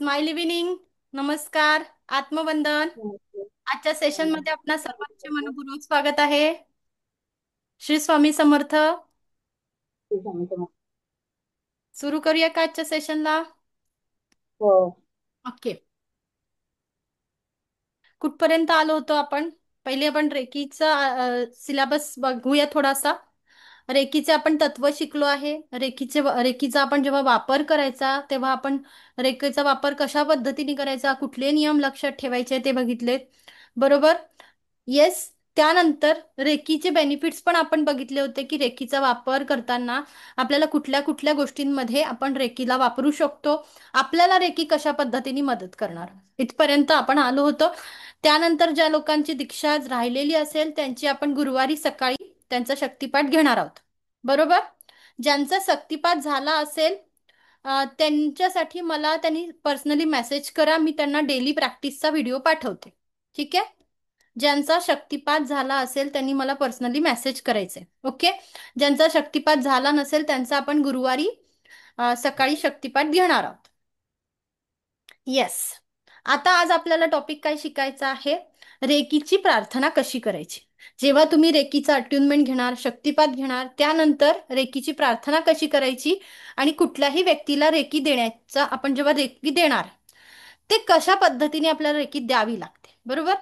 Smile evening. नमस्कार. आत्मवंदन. नमस्ते. आजच्या session नमस्ते. मध्ये आपणा सर्वांचे मनपूर्वक स्वागत आहे. श्री स्वामी समर्थ. सुरू करूया का आजच्या सेशनला? हो. ओके. कुठपर्यंत आलो होतो आपण? पहिले आपण रेकीचा सिलेबस बघूया थोडासा. रेकीचे आपण तत्व शिकलो आहे. रेकीचा आपण जेव्हा वापर करायचा तेव्हा आपण रेकीचा वापर कशा पद्धतीने करायचा, कुठले नियम लक्षात ठेवायचे ते बघितले. बरोबर. येस. त्यानंतर रेकीचे बेनिफिट्स पण आपण बघितले होते की रेकीचा वापर करताना आपल्याला कुठल्या कुठल्या गोष्टींमध्ये आपण रेकीला वापरू शकतो, आपल्याला रेकी कशा पद्धतीने मदत करणार, इथपर्यंत आपण आलो होतो. त्यानंतर ज्या लोकांची दीक्षा राहिलेली असेल त्यांची आपण गुरुवारी सकाळी त्यांचा शक्तिपाठ घेणार आहोत. बरोबर. ज्यांचा शक्तिपाठ झाला असेल त्यांच्यासाठी मला त्यांनी पर्सनली मेसेज करा, मी त्यांना डेली प्रॅक्टिसचा व्हिडिओ पाठवते. ठीक आहे. ज्यांचा शक्तिपात झाला असेल त्यांनी मला पर्सनली मेसेज करायचे. ओके. ज्यांचा शक्तिपात झाला नसेल त्यांचा आपण गुरुवारी सकाळी शक्तिपाठ घेणार आहोत. येस. आता आज आपल्याला टॉपिक काय शिकायचा आहे? रेकीची प्रार्थना कशी करायची. जेव्हा तुम्ही रेकीचा अट्युनमेंट घेणार, शक्तिपात घेणार, त्यानंतर रेकीची प्रार्थना कशी करायची आणि कुठल्याही व्यक्तीला रेकी देण्याचा आपण जेव्हा रेकी देणार ते कशा पद्धतीने आपल्याला रेकी द्यावी लागते. बरोबर.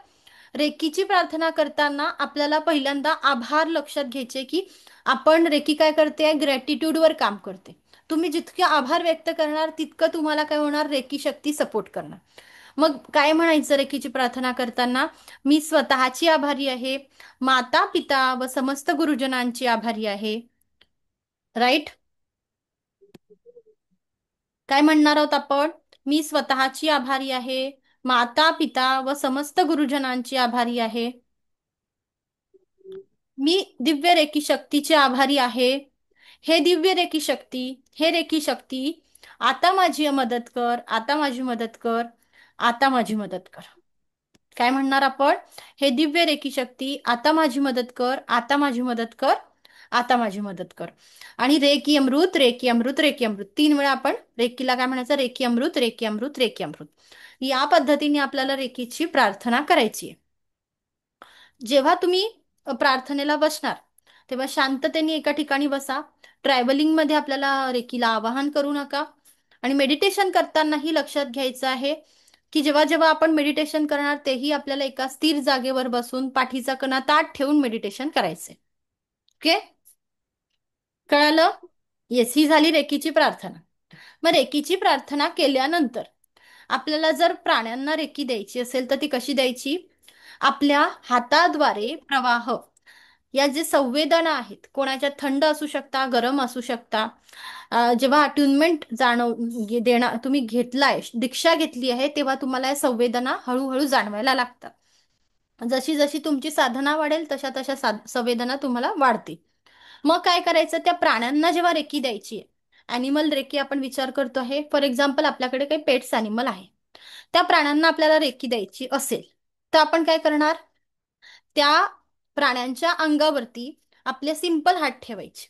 रेकीची प्रार्थना करताना आपल्याला पहिल्यांदा आभार लक्षात घ्यायचे की आपण रेकी काय करते, ग्रॅटिट्यूडवर काम करते. तुम्ही जितके आभार व्यक्त करणार तितकं तुम्हाला काय होणार, रेकी शक्ती सपोर्ट करणार. मग काय म्हणायचं रेकीची प्रार्थना करताना? मी स्वतःची आभारी आहे, माता पिता व समस्त गुरुजनांची आभारी आहे. राईट. काय म्हणणार आहोत आपण? मी स्वतःची आभारी आहे, माता पिता व समस्त गुरुजनांची आभारी आहे. मी दिव्य रेकी शक्तीचे आभारी आहे. हे दिव्य रेकी शक्ती, हे रेकी शक्ती, आता माझी मदत कर, आता माझी मदत कर, आता माझी मदत कर. काय म्हणणार आपण? हे दिव्य रेकी शक्ती, आता माझी मदत कर, आता माझी मदत कर, आता माझी मदत कर. आणि रेकी अमृत, रेकी अमृत, रेकी अमृत 3 वेळा आपण रेकीला काय म्हणायचं? रेकी अमृत, रेकी अमृत, रेकी अमृत. या पद्धतीने आपल्याला रेकीची प्रार्थना करायची आहे. जेव्हा तुम्ही प्रार्थनेला बसणार तेव्हा शांततेने एका ठिकाणी बसा. ट्रॅव्हलिंग मध्ये आपल्याला रेकीला आवाहन करू नका. आणि मेडिटेशन करतानाही लक्षात घ्यायचं आहे की जेव्हा जेव्हा आपण मेडिटेशन करणार तेही आपल्याला एका स्थिर जागेवर बसून पाठीचा कणा ताठ ठेवून मेडिटेशन करायचे. ओके. कळालं? येस. ही झाली रेकीची प्रार्थना. मग रेकीची प्रार्थना केल्यानंतर आपल्याला जर प्राण्यांना रेकी द्यायची असेल तर ती कशी द्यायची? आपल्या हाताद्वारे प्रवाह, या जे संवेदना आहेत, कोणाच्या थंड असू शकता, गरम असू शकता. जेव्हा अट्युनमेंट देणार तुम्ही घेतलाय, दीक्षा घेतली आहे, तेव्हा तुम्हाला या संवेदना हळूहळू जाणवायला लागतात. जशी जशी तुमची साधना वाढेल तशा तशा संवेदना तुम्हाला वाढतील. मग काय करायचं? त्या प्राण्यांना जेव्हा रेकी द्यायची आहे, ॲनिमल रेकी आपण विचार करतो आहे, फॉर एक्झाम्पल आपल्याकडे काही पेट्स ॲनिमल आहे, त्या प्राण्यांना आपल्याला रेकी द्यायची असेल तर आपण काय करणार? त्या प्राण्यांच्या अंगावरती आपले सिंपल हात ठेवायचे.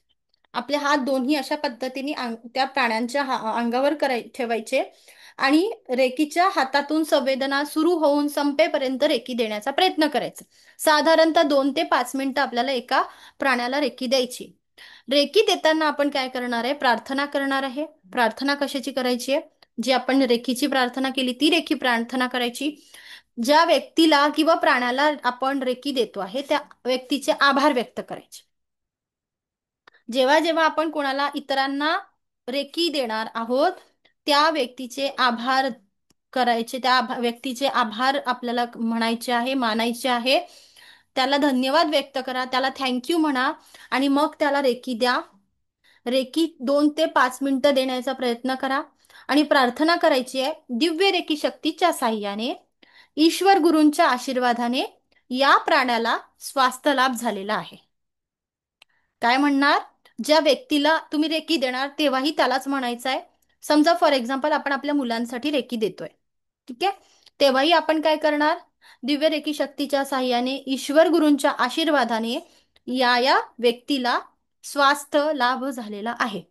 आपले हात दोन्ही अशा पद्धतीने त्या प्राण्यांच्या अंगावर ठेवायचे आणि रेकीच्या हातातून संवेदना सुरू होऊन संपेपर्यंत रेकी देण्याचा प्रयत्न करायचा. साधारणतः 2 ते 5 मिनिटं आपल्याला एका प्राण्याला रेकी द्यायची. रेकी देताना आपण काय करणार आहे? प्रार्थना करणार आहे. प्रार्थना कशाची करायची आहे? जी आपण रेकीची प्रार्थना केली ती रेकी प्रार्थना करायची. ज्या व्यक्तीला किंवा प्राण्याला आपण रेकी देतो आहे त्या व्यक्तीचे आभार व्यक्त करायचे. जेव्हा जेव्हा आपण कोणाला इतरांना रेकी देणार आहोत त्या व्यक्तीचे आभार करायचे, त्या व्यक्तीचे आभार आपल्याला म्हणायचे आहे, मानायचे आहे. त्याला धन्यवाद व्यक्त करा, त्याला थँक्यू म्हणा आणि मग त्याला रेकी द्या. रेकी 2 ते 5 मिनिटं देण्याचा प्रयत्न करा आणि प्रार्थना करायची आहे, दिव्य रेकी शक्तीच्या साह्याने, ईश्वर गुरूंच्या आशीर्वादाने या प्राण्याला स्वास्थ्य लाभ झालेला आहे. काय म्हणणार? ज्या व्यक्तीला तुम्ही रेकी देणार तेव्हाही त्यालाच म्हणायचं आहे. समजा फॉर एक्झाम्पल आपण आपल्या मुलांसाठी रेकी देतोय, ठीक आहे, तेव्हाही आपण काय करणार? दिव्य रेकी शक्तीच्या साह्याने, ईश्वर गुरूंच्या आशीर्वादाने या या व्यक्तीला स्वास्थ्य लाभ झालेला आहे.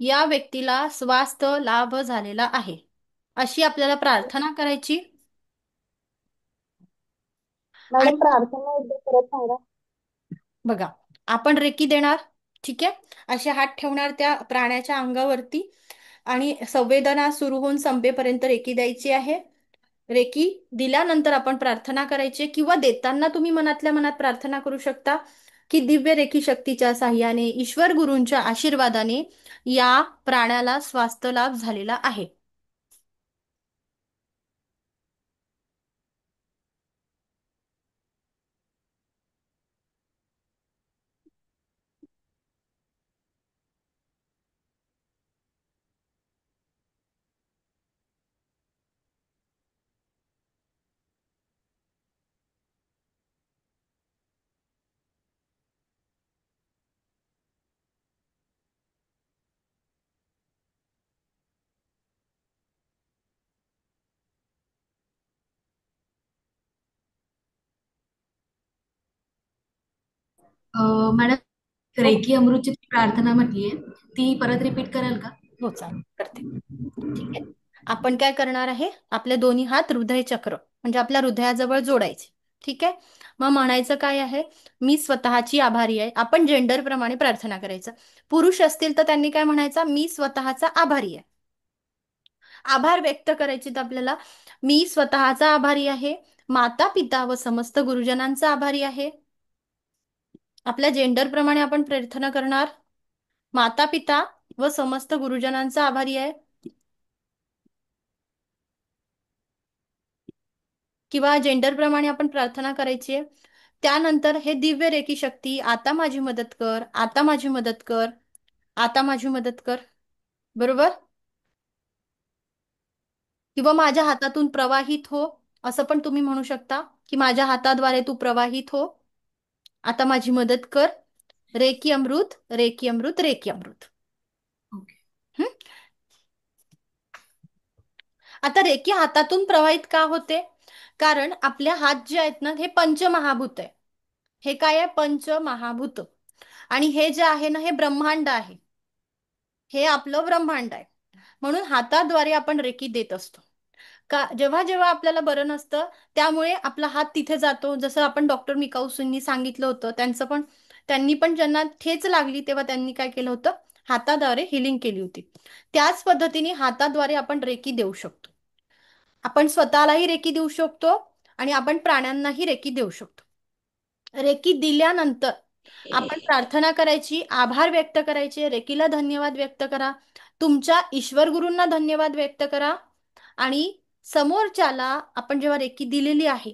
या व्यक्तीला स्वास्थ्य लाभ झालेला आहे, अशी आपल्याला प्रार्थना करायची. मॅडम, आणि प्रार्थना एकदा परत सांगा. बघा, आपण रेकी देणार. ठीक आहे, असे हात ठेवणार त्या प्राण्याच्या अंगावरती आणि संवेदना सुरू होऊन संपेपर्यंत रेकी द्यायची आहे. रेकी दिल्यानंतर आपण प्रार्थना करायची, किंवा देताना तुम्ही मनातल्या मनात प्रार्थना करू शकता की दिव्य रेकी शक्तीच्या साह्याने, ईश्वर गुरूंच्या आशीर्वादाने या प्राण्याला स्वास्थ्य लाभ झालेला आहे. मॅडम, हो, रेकी अमृतची जी प्रार्थना म्हटलीये ती परत रिपीट कराल का? हो, चालेल, करते. ठीक आहे, आपण काय करणार आहे, आपले दोन्ही हात हृदय चक्र म्हणजे आपल्या हृदयाजवळ जोडायचे. ठीक आहे, मग म्हणायचं काय आहे, मी स्वतःची आभारी आहे. आपण जेंडर प्रमाणे प्रार्थना करायचं. पुरुष असतील तर त्यांनी काय म्हणायचं, मी स्वतःचा आभारी आहे. आभार व्यक्त करायचे तर आपल्याला, मी स्वतःचा आभारी आहे, माता पिता व समस्त गुरुजनांचा आभारी आहे. आपल्या जेंडर प्रमाणे आपण प्रार्थना करणार, माता पिता व समस्त गुरुजनांचा आभारी आहे. किंवा जेंडर प्रमाणे आपण प्रार्थना करायची आहे. त्यानंतर हे दिव्य रेकी शक्ती, आता माझी मदत कर, आता माझी मदत कर, आता माझी मदत कर. बरोबर? किंवा माझ्या हातातून प्रवाहित हो, असं पण तुम्ही म्हणू शकता की माझ्या हाताद्वारे तू प्रवाहित हो, आता माझी मदत कर. रेकी अमृत, रेकी अमृत, रेकी अमृत. ओके. हं? आता रेकी हातातून प्रवाहित का होते? कारण आपल्या हात जे आहेत ना, हे पंचमहाभूत आहे. हे काय आहे? पंचमहाभूत. आणि हे जे आहे ना, हे ब्रह्मांड आहे. हे आपलं ब्रह्मांड आहे. म्हणून हाताद्वारे आपण रेकी देत असतो. का, जेव्हा जेव्हा आपल्याला बरं नसतं, त्यामुळे आपला हात तिथे जातो. जसं आपण डॉक्टर मिकाऊसूंनी सांगितलं होतं, त्यांनी पण ज्यांना ठेच लागली तेव्हा त्यांनी काय केलं होतं, हाताद्वारे हिलिंग केली होती. त्याच पद्धतीने हाताद्वारे आपण रेकी देऊ शकतो. आपण स्वतःलाही रेकी देऊ शकतो आणि आपण प्राण्यांनाही रेकी देऊ शकतो. रेकी दिल्यानंतर आपण प्रार्थना करायची, आभार व्यक्त करायचे, रेकीला धन्यवाद व्यक्त करा, तुमच्या ईश्वर गुरूंना धन्यवाद व्यक्त करा. आणि समोरच्याला आपण जेव्हा रेकी दिलेली आहे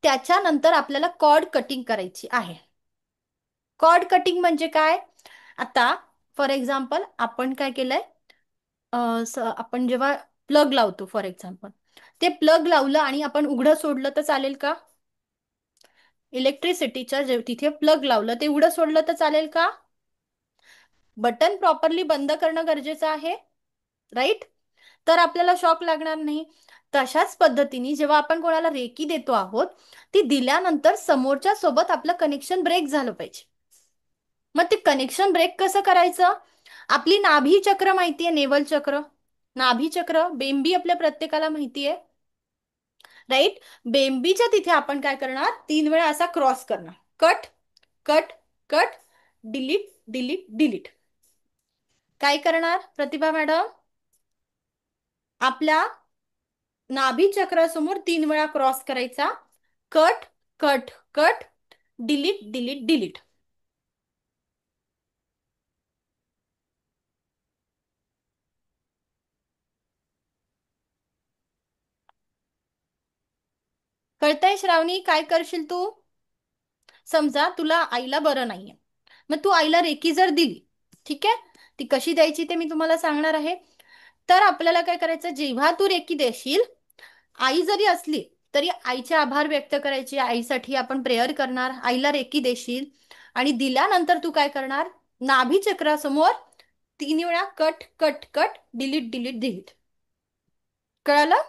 त्याच्यानंतर आपल्याला कॉर्ड कटिंग करायची आहे. कॉर्ड कटिंग म्हणजे काय? आता फॉर एक्झाम्पल आपण काय केलंय, आपण जेव्हा प्लग लावतो फॉर एक्झाम्पल, ते प्लग लावलं आणि आपण उघडं सोडलं तर चालेल का? इलेक्ट्रिसिटीच्या तिथे प्लग लावलं, ते उघडं सोडलं तर चालेल का? बटन प्रॉपरली बंद करणं गरजेचं आहे, राईट? तर आपल्याला शॉक लागणार नाही. तशाच पद्धतीने जेव्हा आपण कोणाला रेकी देतो आहोत, ती दिल्यानंतर समोरच्या सोबत आपलं कनेक्शन ब्रेक झालं पाहिजे. मग ते कनेक्शन ब्रेक कसं करायचं? आपली नाभी चक्र माहितीये, नेवल चक्र, नाभी चक्र, बेंबी आपल्या प्रत्येकाला माहितीये, राईट? बेंबीच्या तिथे आपण काय करणार, 3 वेळा असा क्रॉस करणार, cut, cut, cut, delete, delete, delete. काय करणार प्रतिभा मॅडम? आपल्या नाभी चक्रासमोर 3 वेळा क्रॉस करायचा, cut, cut, cut, delete, delete, delete. कळतंय श्रावणी? काय करशील तू? समजा तुला आईला बरं नाहीये, मग तू आईला रेकी जर दिली, ठीक आहे, ती कशी द्यायची ते मी तुम्हाला सांगणार आहे. तर आपल्याला काय करायचं, जेव्हा तू रेकी देशील, आई जरी असली तरी आईचे आभार व्यक्त करायचे, आईसाठी आपण प्रेयर करणार, आईला रेकी देशील. आणि दिल्यानंतर तू काय करणार, नाभी चक्रासमोर 3 वेळा cut, cut, cut, delete, delete, delete. कळालं?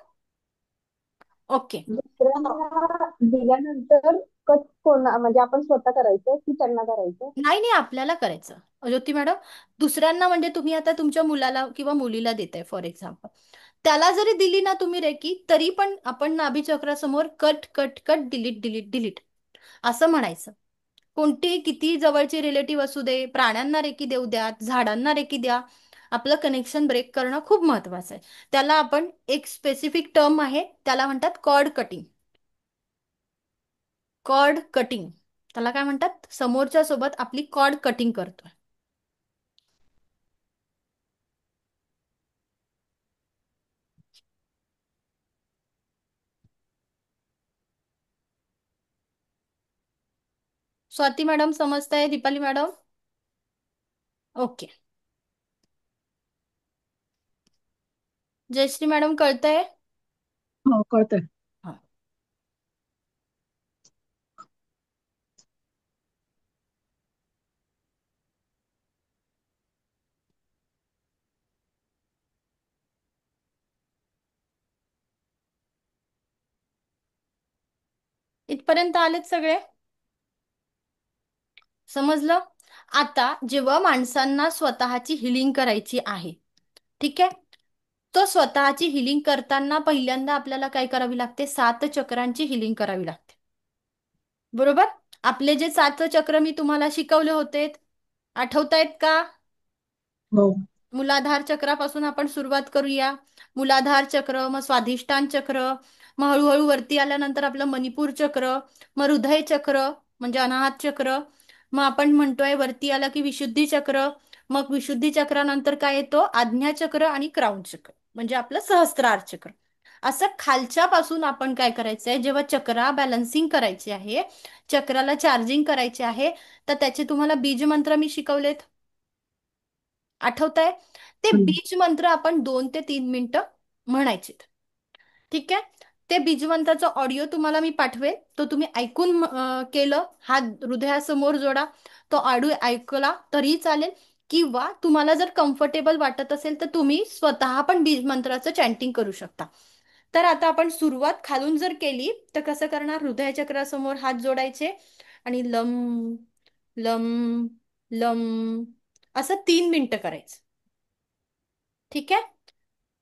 ओके. दुसऱ्यांना दिल्यानंतर कट कोणा म्हणजे आपण स्वतः करायचं की त्यांना करायचं? नाही नाही, आपल्याला करायचं. ज्योती मॅडम, दुसऱ्यांना म्हणजे तुम्ही आता तुमच्या मुलाला किंवा मुलीला देताय फॉर एक्झाम्पल, त्याला जरी दिली ना तुम्ही रेकी, तरी पण आपण नाभीचक्रासमोर cut cut cut delete delete delete असं म्हणायचं. कोणती किती जवळची रिलेटिव्ह असू दे, प्राण्यांना रेकी देऊ द्या, झाडांना रेकी द्या, आपलं कनेक्शन ब्रेक करणं खूप महत्वाचं आहे. त्याला आपण एक स्पेसिफिक टर्म आहे, त्याला म्हणतात कॉर्ड कटिंग. कॉर्ड कटिंग, त्याला काय म्हणतात, समोरच्या सोबत आपली कॉर्ड कटिंग करतोय. स्वाती मॅडम समजताय? Deepali madam? Okay. Jayashree madam कळतंय? हो कळतंय. हा. इथपर्यंत आलेत सगळे? समजलं? आता जेव्हा माणसांना स्वतःची हिलिंग करायची आहे, ठीक आहे, तो स्वतःची हिलिंग करताना पहिल्यांदा आपल्याला काय करावी लागते? 7 चक्रांची हिलिंग करावी लागते. बरोबर? आपले जे 7 चक्र मी तुम्हाला शिकवले होते, आठवतायत का? हो. मूलाधार चक्रापासून आपण सुरुवात करूया. मूलाधार चक्र, मग स्वाधिष्ठान चक्र, मग हळूहळू वरती आल्यानंतर आपलं मणिपूर चक्र, मग हृदय चक्र म्हणजे अनाहत चक्र, मग आपण म्हणतोय वरती आला की विशुद्धी चक्र, मग विशुद्धी चक्रानंतर काय येतो? आज्ञा चक्र आणि क्राऊन चक्र म्हणजे आपलं सहस्त्रार चक्र. असं खालच्या पासून आपण काय करायचंय, जेव्हा चक्रा बॅलन्सिंग करायची आहे, चक्राला चार्जिंग करायचे आहे, तर त्याचे तुम्हाला बीज मंत्र मी शिकवलेत, आठवत आहे? ते हम्म. बीज मंत्र आपण 2 ते 3 मिनिटं म्हणायचे. ठीक आहे. ते बीजमंत्राचा ऑडिओ तुम्हाला मी पाठवेल, तो तुम्ही ऐकून केलं, हात हृदयासमोर जोडा, तो ऑडिओ ऐकला तरी चालेल, किंवा तुम्हाला जर कम्फर्टेबल वाटत असेल तर तुम्ही स्वतः पण बीजमंत्राचं चॅन्टिंग करू शकता. तर आता आपण सुरुवात खालून जर केली तर कसं करणार? हृदयचक्रासमोर हात जोडायचे आणि लम लम लम असं 3 मिनिटं करायचं. ठीक आहे.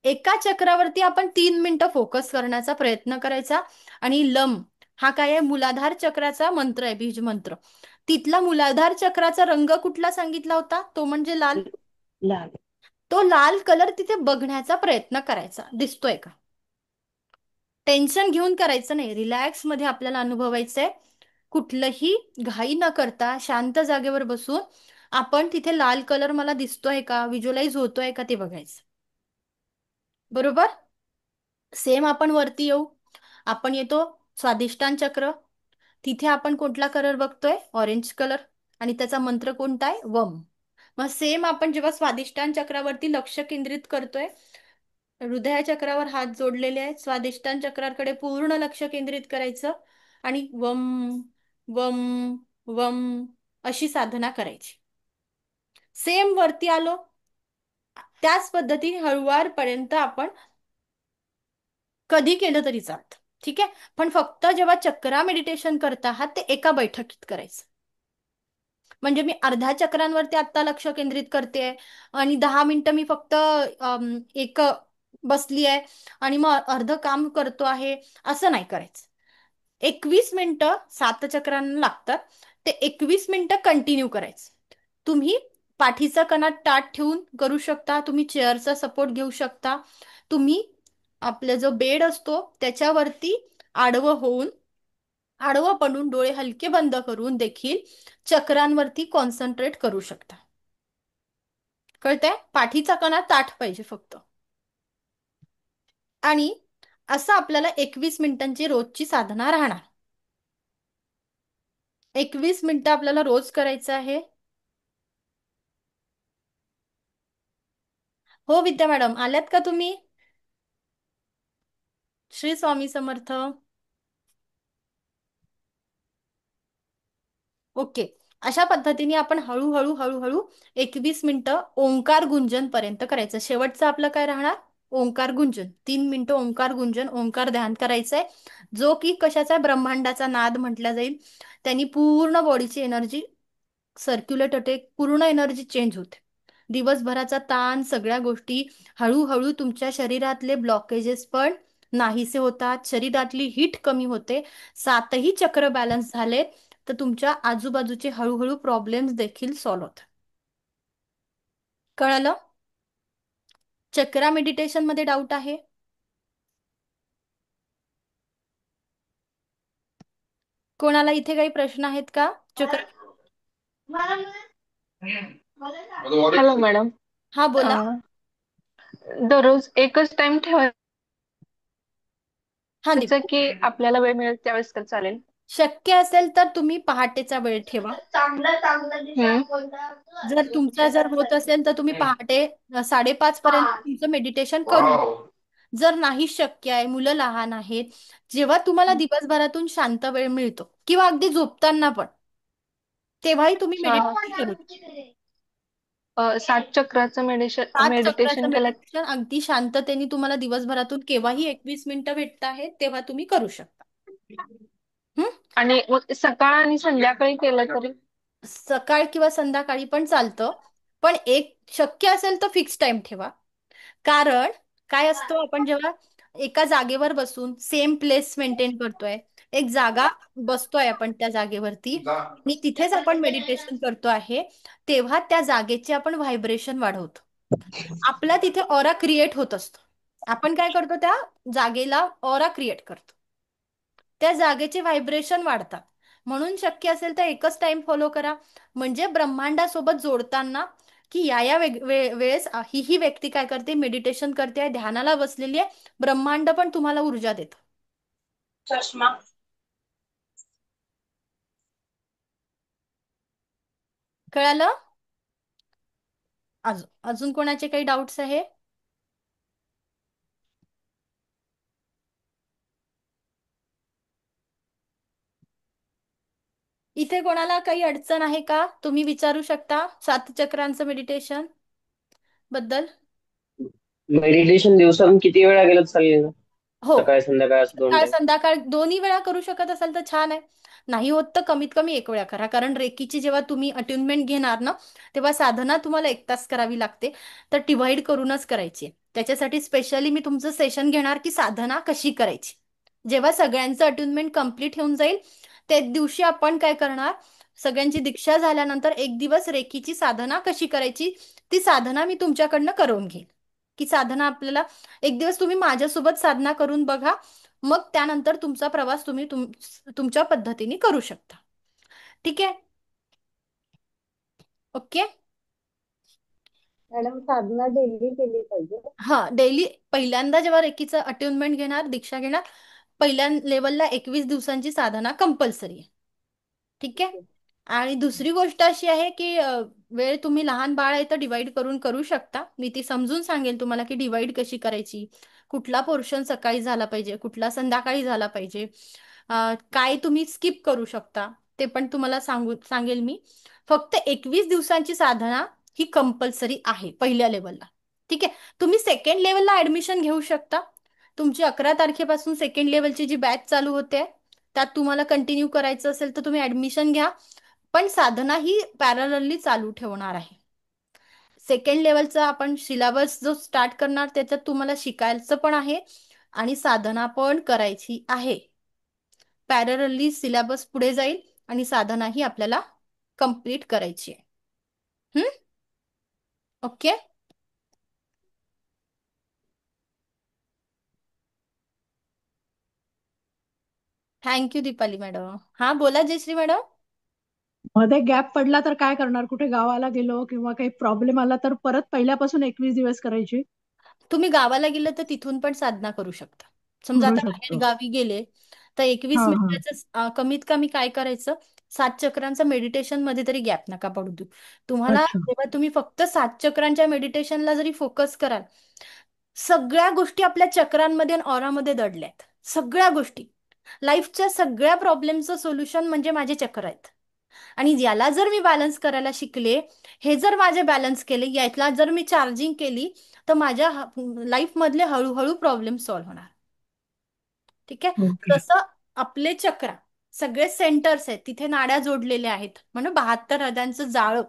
एका चक्रावरती आपण 3 मिनिटं फोकस करण्याचा प्रयत्न करायचा. आणि लम हा काय आहे? मूलाधार चक्राचा मंत्र आहे, बीज मंत्र. तिथला मूलाधार चक्राचा रंग कुठला सांगितला होता? तो म्हणजे लाल. लाल. तो लाल कलर तिथे बघण्याचा प्रयत्न करायचा, दिसतोय का? टेन्शन घेऊन करायचं नाही, रिलॅक्स मध्ये आपल्याला अनुभवायचंय. कुठलंही घाई न करता शांत जागेवर बसून आपण तिथे लाल कलर मला दिसतोय का, व्हिज्युअलाइज होतोय का, ते बघायचं. बरोबर? सेम आपण वरती येऊ. आपण येतो स्वादिष्टान चक्र. तिथे आपण कुठला कलर बघतोय? Orange colour. आणि त्याचा मंत्र कोणता आहे? वम. मग सेम आपण जेव्हा स्वादिष्टान चक्रावरती लक्ष केंद्रित करतोय, हृदया चक्रावर हात जोडलेले आहेत, स्वादिष्टान चक्राकडे पूर्ण लक्ष केंद्रित करायचं आणि वम वम वम अशी साधना करायची. सेम वरती आलो, त्याच पद्धतीने हळुवारपर्यंत आपण कधी केलं तरी चालतं. ठीक आहे. पण फक्त जेव्हा चक्रा मेडिटेशन करत आहात ते एका बैठकीत करायचं. म्हणजे मी अर्ध्या चक्रांवरती आत्ता लक्ष केंद्रित करते आणि 10 मिनिटं मी फक्त एक बसली आहे आणि मग अर्ध काम करतो आहे, असं नाही करायचं. 21 मिनिटं 7 चक्रांना लागतात, ते 21 मिनिटं कंटिन्यू करायचं. तुम्ही पाठीचा कणा ताठ ठेवून करू शकता, तुम्ही चेअरचा सपोर्ट घेऊ शकता, तुम्ही आपला जो बेड असतो त्याच्यावरती आडवं होऊन, आडवं पडून डोळे हलके बंद करून देखील चक्रांवरती कॉन्सन्ट्रेट करू शकता. कळतंय? पाठीचा कणा ताठ पाहिजे फक्त. आणि असं आपल्याला 21 मिनिटांची रोजची साधना राहणार. 21 मिनिटं आपल्याला रोज करायचं आहे. हो विद्या मॅडम, आल्यात का तुम्ही? श्री स्वामी समर्थ. ओके. अशा पद्धतीने आपण हळूहळू हळूहळू 21 मिनिटं ओंकार गुंजन पर्यंत करायचं. शेवटचं आपलं काय राहणार? ओंकार गुंजन, 3 मिनिटं ओंकार गुंजन, ओंकार ध्यान करायचंय, जो की कशाचा आहे? ब्रह्मांडाचा नाद म्हटला जाईल. त्यांनी पूर्ण बॉडीची एनर्जी सर्क्युलेट होते, पूर्ण एनर्जी चेंज होते. दिवसभराचा ताण, सगळ्या गोष्टी हळूहळू तुमच्या शरीरातले ब्लॉकेजेस पण नाहीसे होतात, शरीरातली हीट कमी होते, 7ही चक्र बॅलन्स झाले, तर तुमच्या आजूबाजूचे हळूहळू प्रॉब्लेम्स देखील सॉल्व्ह होतात. कळालं? चक्रा मेडिटेशन मध्ये डाऊट आहे? कोणाला इथे काही प्रश्न आहेत का? चक्र हॅलो मॅडम. हा बोला. दररोज एकच टाइम ठेवायचा हा दीप, की आपल्याला वेळ मिळेल त्यावेळेस तर चालेल? शक्य असेल तर तुम्ही पहाटेचा वेळ ठेवा. जर तुमचा जर होत असेल तर तुम्ही पहाटे 5:30 पर्यंत तुमचं मेडिटेशन करून, जर नाही शक्य आहे, मुलं लहान आहेत, जेव्हा तुम्हाला दिवसभरातून शांत वेळ मिळतो किंवा अगदी झोपताना पण, तेव्हाही तुम्ही मेडिटेशन करू. 7 चक्राचं सात चक्राचं मेडिटेशन केलं? मेडिटेशन अगदी शांततेने तुम्हाला दिवसभरातून केव्हाही 21 मिनिटं भेटत आहेत, तेव्हा तुम्ही करू शकता. हं? आणि मग सकाळ आणि संध्याकाळी केलं तरी? सकाळ किंवा संध्याकाळी पण चालतं, पण एक शक्य असेल तर फिक्स टाइम ठेवा. कारण काय असतं, आपण जेव्हा एका जागेवर बसून सेम प्लेस मेंटेन करतोय, एक जागा बसतोय आपण त्या जागेवरती आणि तिथेच आपण मेडिटेशन करतो आहे, तेव्हा त्या जागेचे आपण व्हायब्रेशन वाढवतो. आपला तिथे ऑरा क्रिएट होत असतो. आपण काय करतो? त्या जागेला ऑरा क्रिएट करतो, त्या जागेचे व्हायब्रेशन वाढतात. म्हणून शक्य असेल तर एकच टाइम फॉलो करा. म्हणजे ब्रह्मांडासोबत जोडताना, की या वेळेस ही व्यक्ती काय करते? मेडिटेशन करते आहे, ध्यानाला बसलेली आहे, ब्रह्मांड पण तुम्हाला ऊर्जा देतं. चष्मा. कळालं? अजून अजून कोणाचे काही डाऊट्स आहे? इथे कोणाला काही अडचण आहे का? तुम्ही विचारू शकता 7 चक्रांचं मेडिटेशन बद्दल. मेडिटेशन दिवसातून किती वेळा केलं तर चालेल ना? हो, सकाळ संध्याकाळ असं 2 सकाळ टाइम? संध्याकाळ दोन्ही वेळा करू शकत असाल तर छान आहे. नाही होत तर कमीत कमी एक वेळा करा. कारण रेकीची जेव्हा तुम्ही अट्युनमेंट घेणार ना, तेव्हा साधना तुम्हाला 1 तास करावी लागते, तर डिव्हाइड करूनच करायची आहे. त्याच्यासाठी स्पेशली मी तुमचं सेशन घेणार की साधना कशी करायची. जेव्हा सगळ्यांचं अट्युनमेंट कम्प्लीट होऊन जाईल, त्या दिवशी आपण काय करणार? सगळ्यांची दीक्षा झाल्यानंतर एक दिवस रेकीची साधना कशी करायची, ती साधना मी तुमच्याकडनं करून घेईन. की साधना आपल्याला एक दिवस तुम्ही माझ्यासोबत साधना करून बघा, मग त्यानंतर तुमचा प्रवास तुम्ही तुमच्या पद्धतीने करू शकता. ठीक आहे? ओके. मॅडम साधना डेली केली पाहिजे? हा, डेली. पहिल्यांदा जेव्हा रेकीचं अट्युनमेंट घेणार, दीक्षा घेणार, पहिल्या लेवलला 21 दिवसांची साधना कंपल्सरी आहे. ठीक आहे? ओके. आणि दुसरी गोष्ट अशी आहे की वेळ तुम्ही लहान बाळ आहे तर डिवाइड करून करू शकता. मी ती समजून सांगेल तुम्हाला की डिवाइड कशी करायची, कुठला पोर्शन सकाळी झाला पाहिजे, कुठला संध्याकाळी झाला पाहिजे, काय तुम्ही स्किप करू शकता, ते पण तुम्हाला सांगेल मी. फक्त 21 दिवसांची साधना ही कंपल्सरी आहे पहिल्या लेवलला. ठीक आहे? तुम्ही सेकंड लेवलला ऍडमिशन घेऊ शकता. तुमची 11 तारखेपासून सेकंड लेवलची जी बॅच चालू होते, त्यात तुम्हाला कंटिन्यू करायचं असेल तर तुम्ही ऍडमिशन घ्या. पण साधना ही पॅरलली चालू ठेवणार आहे. सेकंड लेवलचा आपण सिलेबस जो स्टार्ट करणार, त्याच्यात तुम्हाला शिकायचं पण आहे आणि साधना पण करायची आहे. पॅरलली सिलेबस पुढे जाईल आणि साधना ही आपल्याला कंप्लीट करायची आहे. ओके. Thank you Deepali madam. हा बोला जयश्री मॅडम. मध्ये गॅप पडला तर काय करणार? कुठे गावाला गेलो किंवा काही प्रॉब्लेम आला तर परत पहिल्यापासून 21 दिवस करायची? तुम्ही गावाला गेलं तर तिथून पण साधना करू शकता. समजा करू आता बाहेर शकतो. गावी गेले तर हा 21 हा. मिनिटाचं कमीत कमी काय करायचं? 7 चक्रांचं मेडिटेशन मध्ये तरी गॅप नका पडू देऊ. तुम्हाला अच्छा. जेव्हा तुम्ही फक्त 7 चक्रांच्या मेडिटेशनला जरी फोकस कराल, सगळ्या गोष्टी आपल्या चक्रांमध्ये आणि ऑरामध्ये दडल्यात. सगळ्या गोष्टी, लाईफच्या सगळ्या प्रॉब्लेमचं सोल्युशन म्हणजे माझे चक्र आहेत. आणि याला जर मी बॅलन्स करायला शिकले, हे जर माझे बॅलन्स केले, यातला जर मी चार्जिंग केली, तर माझ्या लाईफमधले हळूहळू प्रॉब्लेम सॉल्व्ह होणार. ठीक आहे. ओके. तसं आपले चक्र सगळे सेंटर्स आहेत, तिथे नाड्या जोडलेल्या आहेत, म्हणून 72 हृदयांचं जाळं,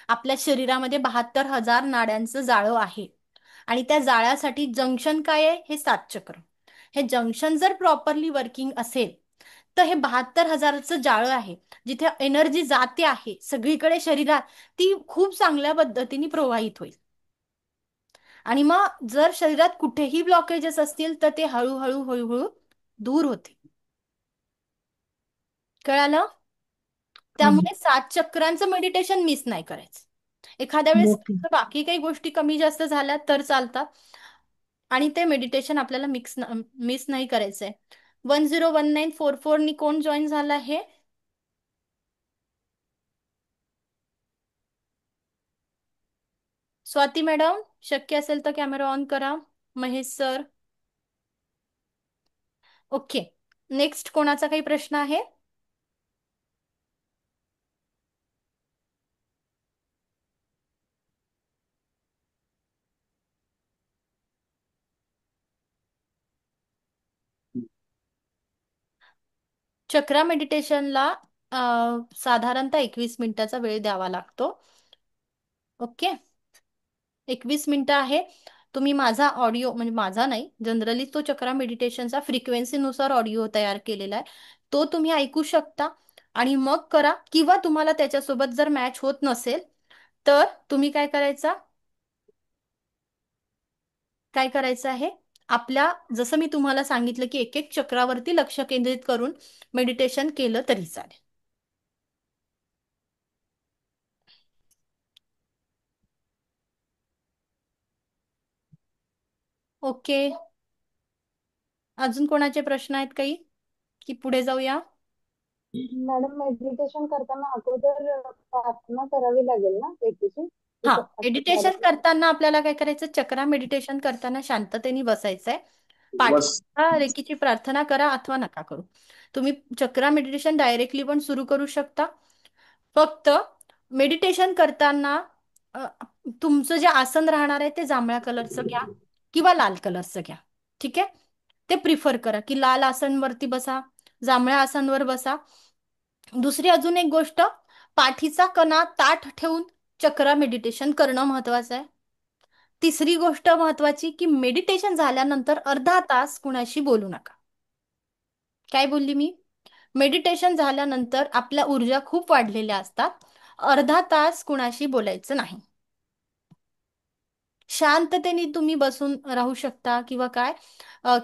आपल्या शरीरामध्ये 72 हजार नाड्यांचं जाळं आहे. आणि त्या जाळ्यासाठी जंक्शन काय आहे? हे 7 चक्र. हे जंक्शन जर प्रॉपरली वर्किंग असेल, तर हे 72 हजारचं जाळं आहे, जिथे एनर्जी जाते आहे सगळीकडे शरीरात, ती खूप चांगल्या पद्धतीने प्रवाहित होईल. आणि मग जर शरीरात कुठेही ब्लॉकेजेस असतील, तर ते हळूहळू हळूहळू दूर होते. कळालं? हम्म. त्यामुळे 7 चक्रांचं मेडिटेशन मिस नाही करायचं. एखाद्या वेळेस ओके. बाकी काही गोष्टी कमी जास्त झाल्या तर चालतात, आणि ते मेडिटेशन आपल्याला मिस नाही करायचंय. 101944 कोण जॉईन झाला आहे? स्वाती मॅडम, शक्य असेल तर कॅमेरा ऑन करा. महेश सर. ओके. नेक्स्ट कोणाचा काही प्रश्न आहे? चक्रा मेडिटेशनला साधारणतः 21 मिनिटाचा वेळ द्यावा लागतो. ओके. 21 मिनिटं आहे. तुम्ही माझा ऑडिओ, म्हणजे माझा नाही, जनरली तो चक्रा मेडिटेशनचा फ्रिक्वेन्सीनुसार ऑडिओ तयार केलेला आहे, तो तुम्ही ऐकू शकता आणि मग करा. किंवा तुम्हाला त्याच्यासोबत जर मॅच होत नसेल, तर तुम्ही काय करायचं आहे, आपल्या, जसं मी तुम्हाला सांगितलं की एक एक चक्रावरती लक्ष केंद्रित करून मेडिटेशन केलं तरी चालेल. ओके. अजून कोणाचे प्रश्न आहेत काही, की पुढे जाऊया? मॅडम, मेडिटेशन करताना अगोदर प्रार्थना करावी लागेल ना त्याची? हा, असं मेडिटेशन झालं. करताना आपल्याला काय करायचं, चक्रा मेडिटेशन करताना शांततेने बसायचंय. पाठीला रेकीची प्रार्थना करा अथवा नका करू. तुम्ही चक्रा मेडिटेशन डायरेक्टली पण सुरू करू शकता. फक्त मेडिटेशन करताना अ, तुमचं जे आसन राहणार आहे ते जांभळ्या कलरचं घ्या किंवा लाल कलरचं घ्या. ठीक आहे. ते प्रिफर करा की लाल आसनवरती बसा, जांभळ्या आसनवर बसा. दुसरी अजून एक गोष्ट, पाठीचा कणा ताठ ठेवून चक्रा मेडिटेशन करणं महत्वाचं आहे. तिसरी गोष्ट महत्वाची, की मेडिटेशन झाल्यानंतर अर्धा तास कुणाशी बोलू नका. काय बोलली मी? मेडिटेशन झाल्यानंतर आपल्या ऊर्जा खूप वाढलेल्या असतात, अर्धा तास कुणाशी बोलायचं नाही. शांततेने तुम्ही बसून राहू शकता किंवा काय,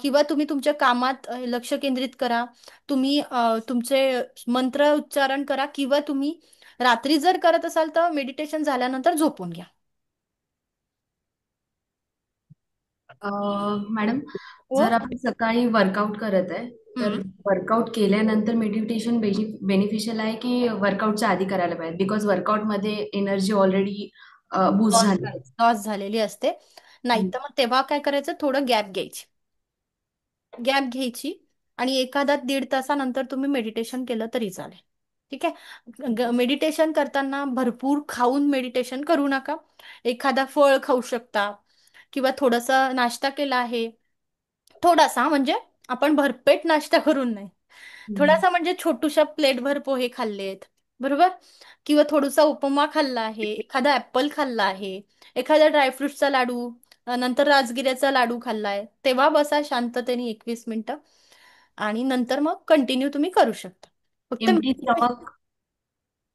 किंवा तुम्ही तुमच्या कामात लक्ष केंद्रित करा. तुम्ही तुमचे मंत्र उच्चारण करा, किंवा तुम्ही रात्री जर करत असाल तर मेडिटेशन झाल्यानंतर झोपून घ्या. मॅडम, हो. जर आपण सकाळी वर्कआउट करत आहे, तर हम्म. वर्कआउट केल्यानंतर मेडिटेशन बेनिफिशियल आहे की वर्कआउटच्या आधी करायला पाहिजे? बिकॉज वर्कआउटमध्ये एनर्जी ऑलरेडी बूस्ट झाली आहे. लॉस झालेली असते. नाही तर मग तेव्हा काय करायचं, थोडं गॅप घ्यायची आणि एखादा 1.5 तासानंतर तुम्ही मेडिटेशन केलं तरी चालेल. ठीक आहे. मेडिटेशन करताना भरपूर खाऊन मेडिटेशन करू नका. एखादा फळ खाऊ शकता, किंवा थोडासा नाश्ता केला आहे, थोडासा म्हणजे आपण भरपेट नाश्ता करून नाही, हम्म. थोडासा म्हणजे छोटूशा प्लेटभर पोहे खाल्लेत, बरोबर, किंवा थोडासा उपमा खाल्ला आहे, एखादा ऍपल खाल्ला आहे, एखादा ड्रायफ्रुटचा लाडू, नंतर राजगिऱ्याचा लाडू खाल्लाय, तेव्हा बसा शांततेने 21 मिनिटं, आणि नंतर मग कंटिन्यू तुम्ही करू शकता. फक्त एम्प्टी स्टमक,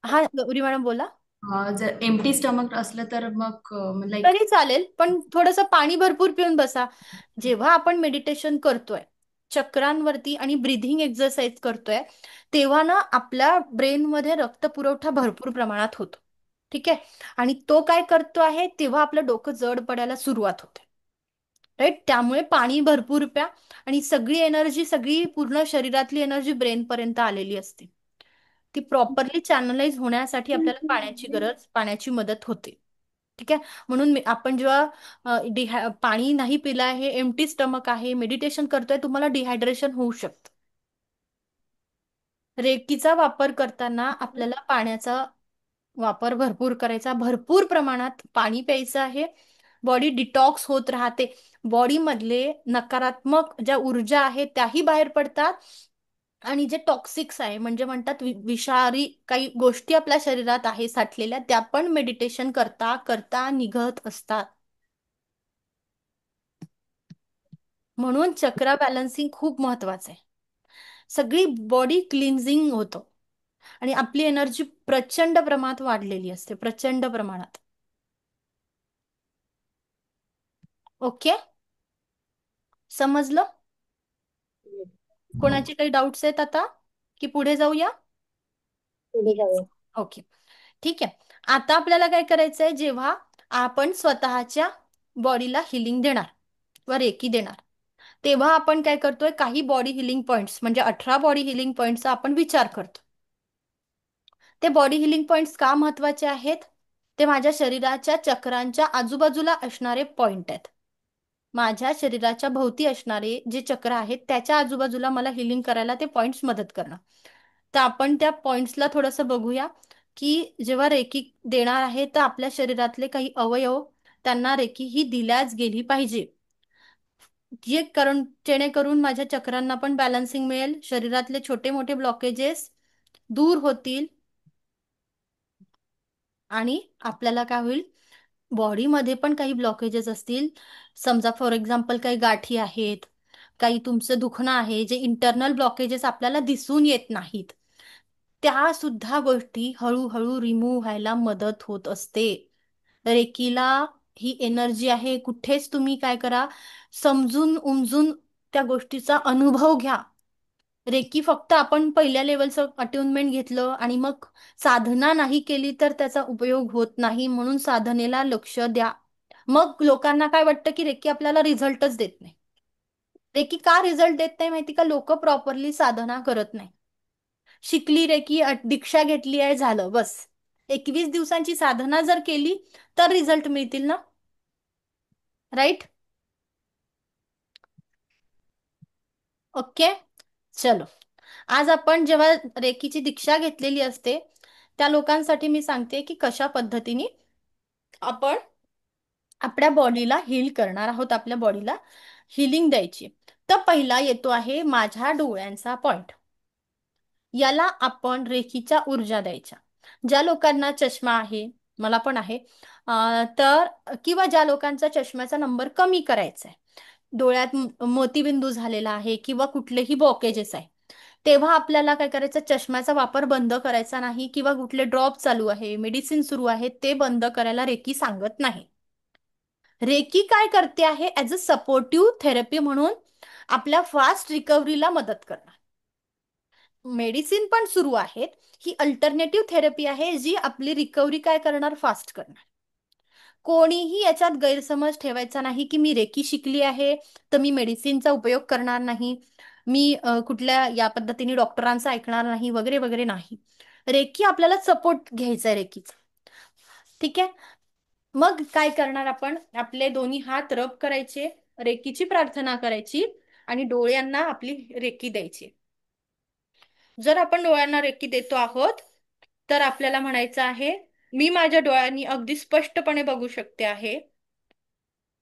हा, गौरी मॅडम बोला. जर एम्प्टी स्टमक असलं तर मग लाईक तरी चालेल, पण थोडंसं पाणी भरपूर पिऊन बसा. जेव्हा आपण मेडिटेशन करतोय, चक्रांवरती आणि ब्रीथिंग एक्सरसाइज करतोय, तेव्हा ना आपल्या ब्रेनमध्ये रक्तपुरवठा भरपूर प्रमाणात होतो. ठीक आहे. आणि तो काय करतो आहे, तेव्हा आपलं डोकं जड पडायला सुरुवात होते. राईट. त्यामुळे पाणी भरपूर प्या, आणि सगळी एनर्जी, सगळी पूर्ण शरीरातली एनर्जी ब्रेन पर्यंत आलेली असते. ती प्रॉपरली चॅनलाइज होण्यासाठी आपल्याला पाण्याची मदत होते. ठीक आहे. म्हणून आपण जेव्हा पाणी नाही पिलं आहे, एम्प्टी स्टमक आहे, मेडिटेशन करतोय, तुम्हाला डिहायड्रेशन होऊ शकतं. रेकीचा वापर करताना आपल्याला पाण्याचा वापर भरपूर करायचा, भरपूर प्रमाणात पाणी प्यायचं आहे. बॉडी डिटॉक्स होत राहते. बॉडीमधले नकारात्मक ज्या ऊर्जा आहेत त्याही बाहेर पडतात, आणि जे टॉक्सिक्स आहे म्हणजे म्हणतात विषारी काही गोष्टी आपल्या शरीरात आहे साठलेल्या, त्या पण मेडिटेशन करता करता निघत असतात. म्हणून चक्रा बॅलन्सिंग खूप महत्वाचं आहे. सगळी बॉडी क्लिन्झिंग होतं आणि आपली एनर्जी प्रचंड प्रमाणात वाढलेली असते, प्रचंड प्रमाणात. ओके, समजलं? कोणाचे काही डाऊट्स आहेत आता की पुढे जाऊया? पुढे जाऊया. ओके, ठीक आहे. आता आपल्याला काय करायचंय, जेव्हा आपण स्वतःच्या बॉडीला हिलिंग देणार व रेकी देणार, तेव्हा आपण काय करतोय, काही बॉडी हिलिंग पॉइंट्स म्हणजे 18 बॉडी हिलिंग पॉइंटचा आपण विचार करतो. ते बॉडी हिलिंग पॉइंट्स का महत्वाचे आहेत? ते माझ्या शरीराच्या चक्रांच्या आजूबाजूला असणारे पॉइंट आहेत. माझ्या शरीराच्या भोवती असणारे जे चक्र आहेत त्याच्या आजूबाजूला मला हिलिंग करायला ते पॉइंट्स मदत करणार. तर आपण त्या पॉइंट्सला थोडंसं बघूया की जेव्हा रेकी देणार आहे तर आपल्या शरीरातले काही अवयव त्यांना रेकी ही दिल्याच गेली पाहिजे, जेणेकरून माझ्या चक्रांना पण बॅलन्सिंग मिळेल, शरीरातले छोटे मोठे ब्लॉकेजेस दूर होतील आणि आपल्याला काय होईल, बॉडीमध्ये पण काही ब्लॉकेजेस असतील, समजा फॉर एक्झाम्पल काही गाठी आहेत, काही तुमचं दुखणं आहे, जे इंटरनल ब्लॉकेजेस आपल्याला दिसून येत नाहीत, त्या सुद्धा गोष्टी हळूहळू रिमूव्ह व्हायला मदत होत असते. रेकीला ही एनर्जी आहे. कुठेच तुम्ही काय करा, समजून उमजून त्या गोष्टीचा अनुभव घ्या. रेकी फक्त आपण पहिल्या लेवलचं अट्युनमेंट घेतलं आणि मग साधना नाही केली तर त्याचा उपयोग होत नाही. म्हणून साधनेला लक्ष द्या. मग लोकांना काय वाटतं की रेकी आपल्याला रिझल्टच देत नाही. रेकी का रिझल्ट देत नाही माहिती का? लोक प्रॉपरली साधना करत नाही. शिकली रेकी, दीक्षा घेतली आहे, झालं बस. 21 दिवसांची साधना जर केली तर रिझल्ट मिळतील ना, राईट? ओके, चलो. आज आपण जेव्हा रेकीची दीक्षा घेतलेली असते त्या लोकांसाठी मी सांगते की कशा पद्धतीने आपण आपल्या बॉडीला हील करणार आहोत, आपल्या बॉडीला हिलिंग द्यायची. तर पहिला येतो आहे माझ्या डोळ्यांचा पॉइंट. याला आपण रेखीच्या ऊर्जा द्यायच्या. ज्या लोकांना चष्मा आहे, मला पण आहे, तर किंवा ज्या लोकांचा चष्म्याचा नंबर कमी करायचा आहे, डोळ्यात मोतीबिंदू झालेला आहे किंवा कुठलेही ब्लॉकेजेस आहे, तेव्हा आपल्याला काय करायचं, चष्म्याचा वापर बंद करायचा नाही किंवा कुठले ड्रॉप चालू आहे, मेडिसिन सुरू आहे ते बंद करायला रेकी सांगत नाही. रेकी काय करते आहे, ॲज अ सपोर्टिव्ह थेरपी म्हणून आपल्या फास्ट रिकव्हरीला मदत करणार. मेडिसिन पण सुरू आहेत, ही अल्टरनेटिव्ह थेरपी आहे जी आपली रिकव्हरी काय करणार, फास्ट करणार. कोणीही याच्यात गैरसमज ठेवायचा नाही की मी रेकी शिकली आहे तर मी मेडिसिनचा उपयोग करणार नाही, मी कुठल्या या पद्धतीने डॉक्टरांचं ऐकणार नाही वगैरे वगैरे नाही. रेकी आपल्याला सपोर्ट घ्यायचा आहे रेकीचा, ठीक आहे? मग काय करणार, आपण आपले दोन्ही हात रब करायचे, रेकीची प्रार्थना करायची आणि डोळ्यांना आपली रेकी द्यायची. जर आपण डोळ्यांना रेकी देतो आहोत तर आपल्याला म्हणायचं आहे, मी माझ्या डोळ्यांनी अगदी स्पष्टपणे बघू शकते आहे.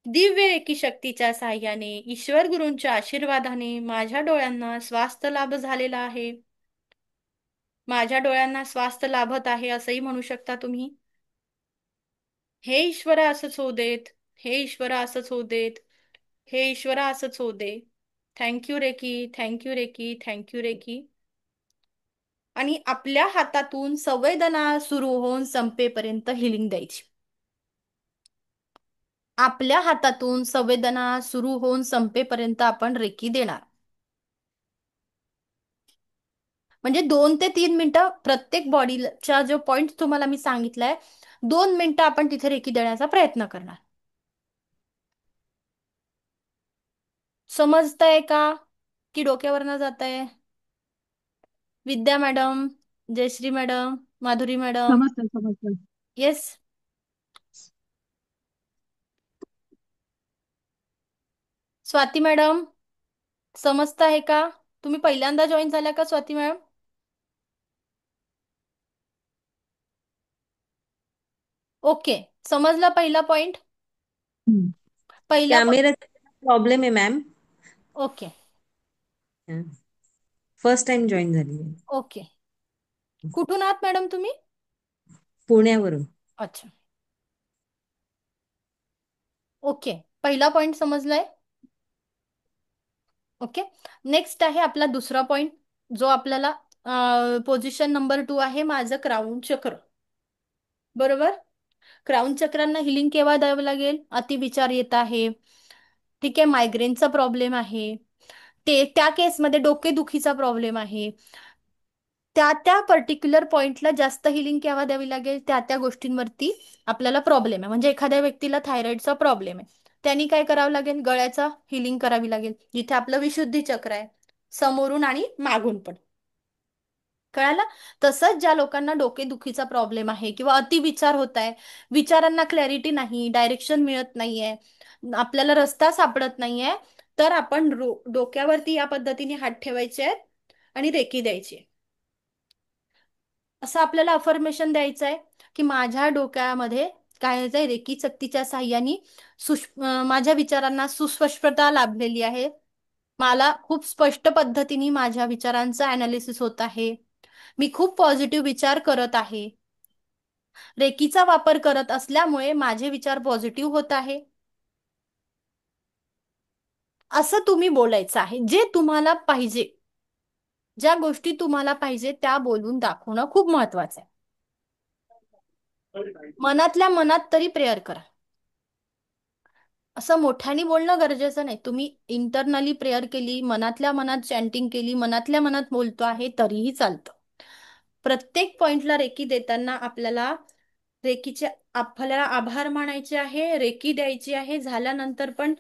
दिव्य रेकी शक्तीच्या साह्याने, ईश्वर गुरूंच्या आशीर्वादाने माझ्या डोळ्यांना स्वास्थ्य लाभ झालेला आहे. माझ्या डोळ्यांना स्वास्थ्य लाभत आहे असंही म्हणू शकता तुम्ही. हे ईश्वरा असंच होऊ देत, हे ईश्वरा असंच होऊ देत, हे ईश्वरा असंच होऊ दे. Thank you reiki, thank you reiki, thank you reiki. आणि आपल्या हातातून संवेदना सुरू होऊन संपेपर्यंत हिलिंग द्यायची. आपल्या हातातून संवेदना सुरू होऊन संपेपर्यंत आपण रेकी देणार. म्हणजे 2 ते 3 मिनिटं प्रत्येक बॉडीच्या जो पॉइंट तुम्हाला मी सांगितलाय, 2 मिनिटं आपण तिथे रेकी देण्याचा प्रयत्न करणार. समजतंय का की डोक्यावरनं जात आहे? Vidya madam, Jayashree madam, Madhuri madam, समजतं समजतं. येस? स्वाती मॅडम, समजत आहे का? तुम्ही पहिल्यांदा जॉईन झाल्या का स्वाती मॅडम? ओके, समजला पहिला पॉइंट. हम्म. पहिला पॉइंट. कॅमेराचा प्रॉब्लेम आहे ma'am. Okay. First time join झाली आहे. ओके. कुठून आहात मॅडम तुम्ही? पुण्यावरून. अच्छा. ओके, पहिला पॉइंट समजलाय. ओके. नेक्स्ट आहे आपला दुसरा पॉइंट, जो आपल्याला पोझिशन नंबर 2 आहे माझं क्राऊन चक्र. बरोबर. क्राऊन चक्रांना हिलिंग केव्हा द्यावं लागेल? अतिविचार येत आहे, ठीक आहे, मायग्रेनचा प्रॉब्लेम आहे, ते त्या केसमध्ये डोकेदुखीचा प्रॉब्लेम आहे, त्या त्या पर्टिक्युलर पॉइंटला जास्त हिलिंग केव्हा द्यावी लागेल? त्या त्या गोष्टींवरती आपल्याला प्रॉब्लेम आहे. म्हणजे एखाद्या व्यक्तीला थायरॉइडचा प्रॉब्लेम आहे, त्यांनी काय करावं लागेल? गळ्याचा हिलिंग करावी लागेल, जिथे आपलं विशुद्धी चक्र आहे, समोरून आणि मागून पण. कळालं? तसंच ज्या लोकांना डोकेदुखीचा प्रॉब्लेम आहे किंवा अतिविचार होत आहे, विचारांना क्लॅरिटी नाही, डायरेक्शन मिळत नाहीये, आपल्याला रस्ता सापडत नाहीये, तर आपण डोक्यावरती या पद्धतीने हात ठेवायचे आहेत आणि रेकी द्यायची. असं आपल्याला अफर्मेशन द्यायचं आहे की माझ्या डोक्यामध्ये काय आहे, रेकी शक्तीच्या साह्याने माझ्या विचारांना सुस्पष्टता लाभलेली आहे, मला खूप स्पष्ट पद्धतीने माझ्या विचारांचं अनालिसिस होत आहे, मी खूप पॉझिटिव्ह विचार करत आहे, रेकीचा वापर करत असल्यामुळे माझे विचार पॉझिटिव्ह होत आहे. असं तुम्ही बोलायचं आहे. जे तुम्हाला पाहिजे, ज्या गोष्टी तुम्हाला पाहिजे त्या बोलून दाखवणं खूप महत्वाचं आहे. मनातल्या मनात तरी प्रेयर करा. असं मोठ्याने बोलणं गरजेचं नाही. तुम्ही इंटरनली प्रेयर केली, मनातल्या मनात चॅन्टिंग केली, मनातल्या मनात बोलतो आहे तरीही चालतं. प्रत्येक पॉइंटला रेकी देताना आपल्याला रेकीचे आपल्याला आभार मानायचे आहे, रेकी द्यायची आहे, झाल्यानंतर पण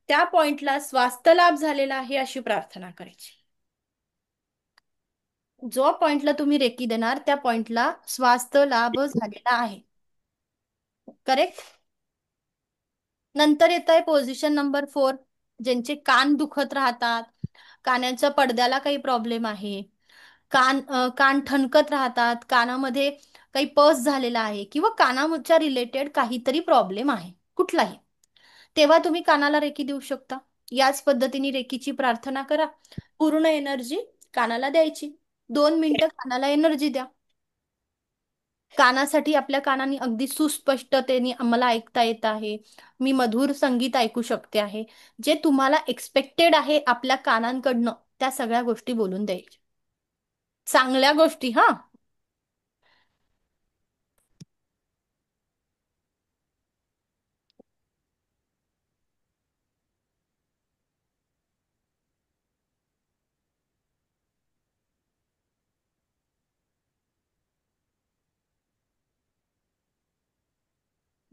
त्या पॉइंटला स्वास्थ्य लाभ झालेला आहे अशी प्रार्थना करायची. जो पॉइंटला तुम्ही रेकी देणार त्या पॉइंटला स्वास्थ्य लाभ झालेला आहे. करेक्ट. नंतर येत आहे पोझिशन नंबर 4, ज्यांचे कान दुखत राहतात, कानाच्या पडद्याला काही प्रॉब्लेम आहे, कान ठणकत राहतात, कानामध्ये काही पस झालेला आहे किंवा कानाच्या रिलेटेड काहीतरी प्रॉब्लेम आहे कुठलाही, तेव्हा तुम्ही कानाला रेकी देऊ शकता. याच पद्धतीने रेकीची प्रार्थना करा, पूर्ण एनर्जी कानाला द्यायची, 2 मिनिटं कानाला एनर्जी द्या. कानासाठी आपल्या कानाने अगदी सुस्पष्टतेने आम्हाला ऐकता येत आहे, मी मधुर संगीत ऐकू शकते आहे, जे तुम्हाला एक्सपेक्टेड आहे आपल्या कानांकडनं त्या सगळ्या गोष्टी बोलून द्यायच्या, चांगल्या गोष्टी. हा,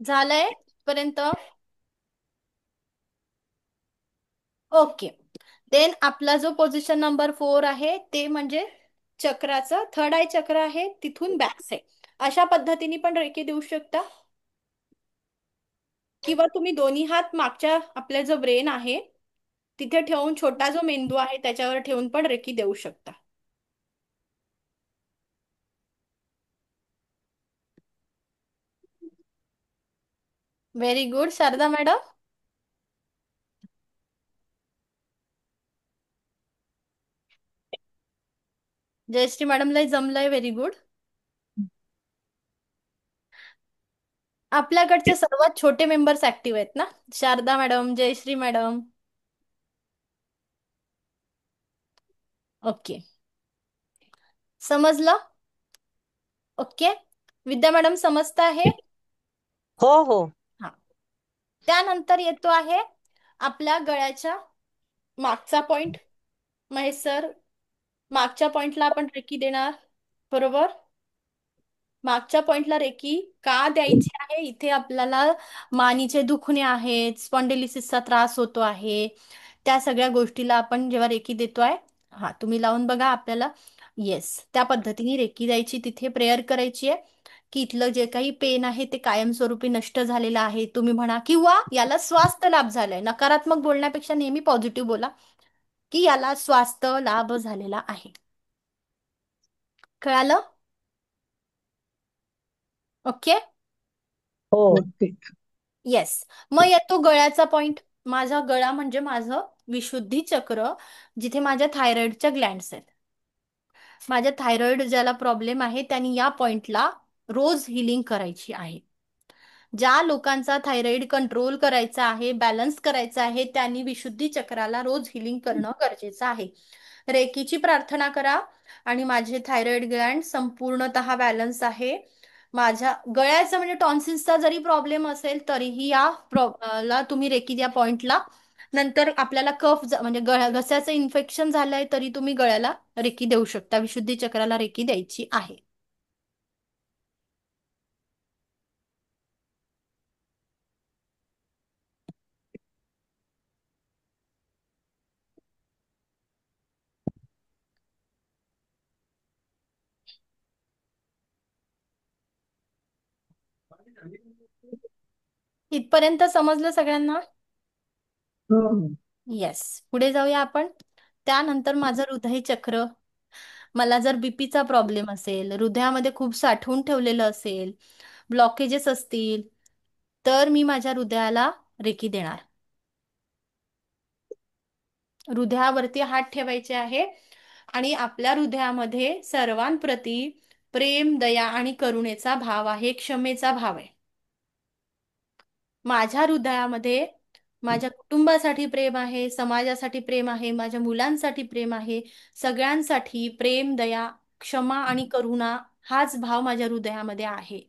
झालंय पर्यंत. ओके. देन आपला जो पोझिशन नंबर 4 आहे ते म्हणजे चक्राचं थर्ड आय चक्र आहे, तिथून बॅक साईड. अशा पद्धतीने पण रेकी देऊ शकता, किंवा तुम्ही दोन्ही हात मागच्या आपल्या जो ब्रेन आहे तिथे ठेवून, छोटा जो मेंदू आहे त्याच्यावर ठेवून पण रेकी देऊ शकता. Very good Sharada madam. Jayashree मॅडमला जमलंय, व्हेरी गुड. आपल्याकडचे सर्वात छोटे मेंबर्स ऍक्टिव्ह आहेत ना, Sharada madam, Jayashree madam. Okay, समजलं? ओके, विद्या मॅडम समजत आहे? हो हो. हा. त्यानंतर येतो आहे आपल्या गळ्याच्या मागचा पॉइंट. महेश सर, मागच्या पॉइंटला आपण रेकी देणार, बरोबर. मागच्या पॉइंटला रेकी का द्यायची आहे? इथे आपल्याला मानीचे दुखणे आहेत, स्पॉन्डिलिसिसचा त्रास होतो आहे, त्या सगळ्या गोष्टीला आपण जेव्हा रेकी देतोय, हा तुम्ही लावून बघा आपल्याला, येस, त्या पद्धतीने रेकी द्यायची, तिथे प्रेयर करायची आहे की इथलं जे काही पेन आहे ते कायमस्वरूपी नष्ट झालेलं आहे तुम्ही म्हणा, किंवा याला स्वास्थ्य लाभ झालाय. नकारात्मक बोलण्यापेक्षा नेहमी पॉझिटिव्ह बोला की याला स्वास्थ्य लाभ झालेला आहे. कळालं? ओके. हो. ओके. येस. मग येतो गळ्याचा पॉइंट. माझा गळा म्हणजे माझं विशुद्धी चक्र, जिथे माझ्या थायरॉइडच्या ग्लँड्स आहेत. माझ्या थायरॉइड ज्याला प्रॉब्लेम आहे त्यांनी या पॉइंटला रोज हिलिंग करायची आहे. ज्या लोकांचा थायरॉइड कंट्रोल करायचा आहे, बॅलन्स करायचा आहे, त्यांनी विशुद्धी चक्राला रोज हिलिंग करणं गरजेचं आहे. रेकीची प्रार्थना करा आणि माझे थायरॉइड ग्लँड संपूर्णतः बॅलन्स आहे. माझ्या गळ्याचा म्हणजे टॉन्सिल्सचा जरी प्रॉब्लेम असेल तरीही ला तुम्ही रेकी द्या पॉइंटला. नंतर आपल्याला म्हणजे घशाचं इन्फेक्शन झालंय तरी तुम्ही गळ्याला रेकी देऊ शकता. विशुद्धी चक्राला रेकी द्यायची आहे. इथपर्यंत समजलं सगळ्यांना? हो हो. येस. पुढे जाऊया आपण. त्यानंतर माझं हृदय चक्र. मला जर बीपीचा प्रॉब्लेम असेल, हृदयामध्ये खूप साठवून ठेवलेलं असेल, ब्लॉकेजेस असतील, तर मी माझ्या हृदयाला रेकी देणार. हृदयावरती हात ठेवायचे आहे आणि आपल्या हृदयामध्ये सर्वांप्रती प्रेम, दया आणि करुणेचा भाव आहे, क्षमेचा भाव आहे. माझ्या हृदयामध्ये माझ्या कुटुंबासाठी प्रेम आहे, समाजासाठी प्रेम आहे, माझ्या मुलांसाठी प्रेम आहे. सगळ्यांसाठी प्रेम, दया, क्षमा आणि करुणा हाच भाव माझ्या हृदयामध्ये आहे.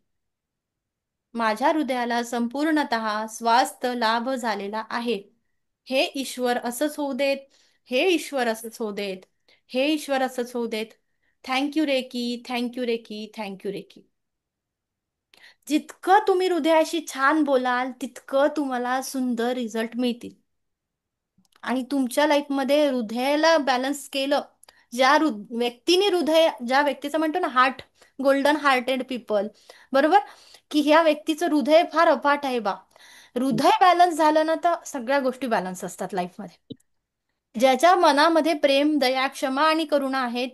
माझ्या हृदयाला संपूर्णतः स्वास्थ्य लाभ झालेला आहे. हे ईश्वर असंच होऊ देत. हे ईश्वर असंच होऊ देत. हे ईश्वर असंच होऊ देत. Thank you reiki, thank you reiki, thank you reiki. जितकं तुम्ही हृदयाशी छान बोलाल तितकं तुम्हाला सुंदर रिझल्ट मिळतील. आणि तुमच्या लाईफमध्ये हृदयाला बॅलन्स केलं, व्यक्तीने हृदय, ज्या व्यक्तीचं म्हणतो ना हार्ट, गोल्डन हार्टेड पीपल, बरोबर, की ह्या व्यक्तीचं हृदय फार अफाट आहे बा. हृदय बॅलन्स झालं ना तर सगळ्या गोष्टी बॅलन्स असतात लाईफमध्ये. ज्याच्या मनामध्ये प्रेम, दया, क्षमा आणि करुणा आहे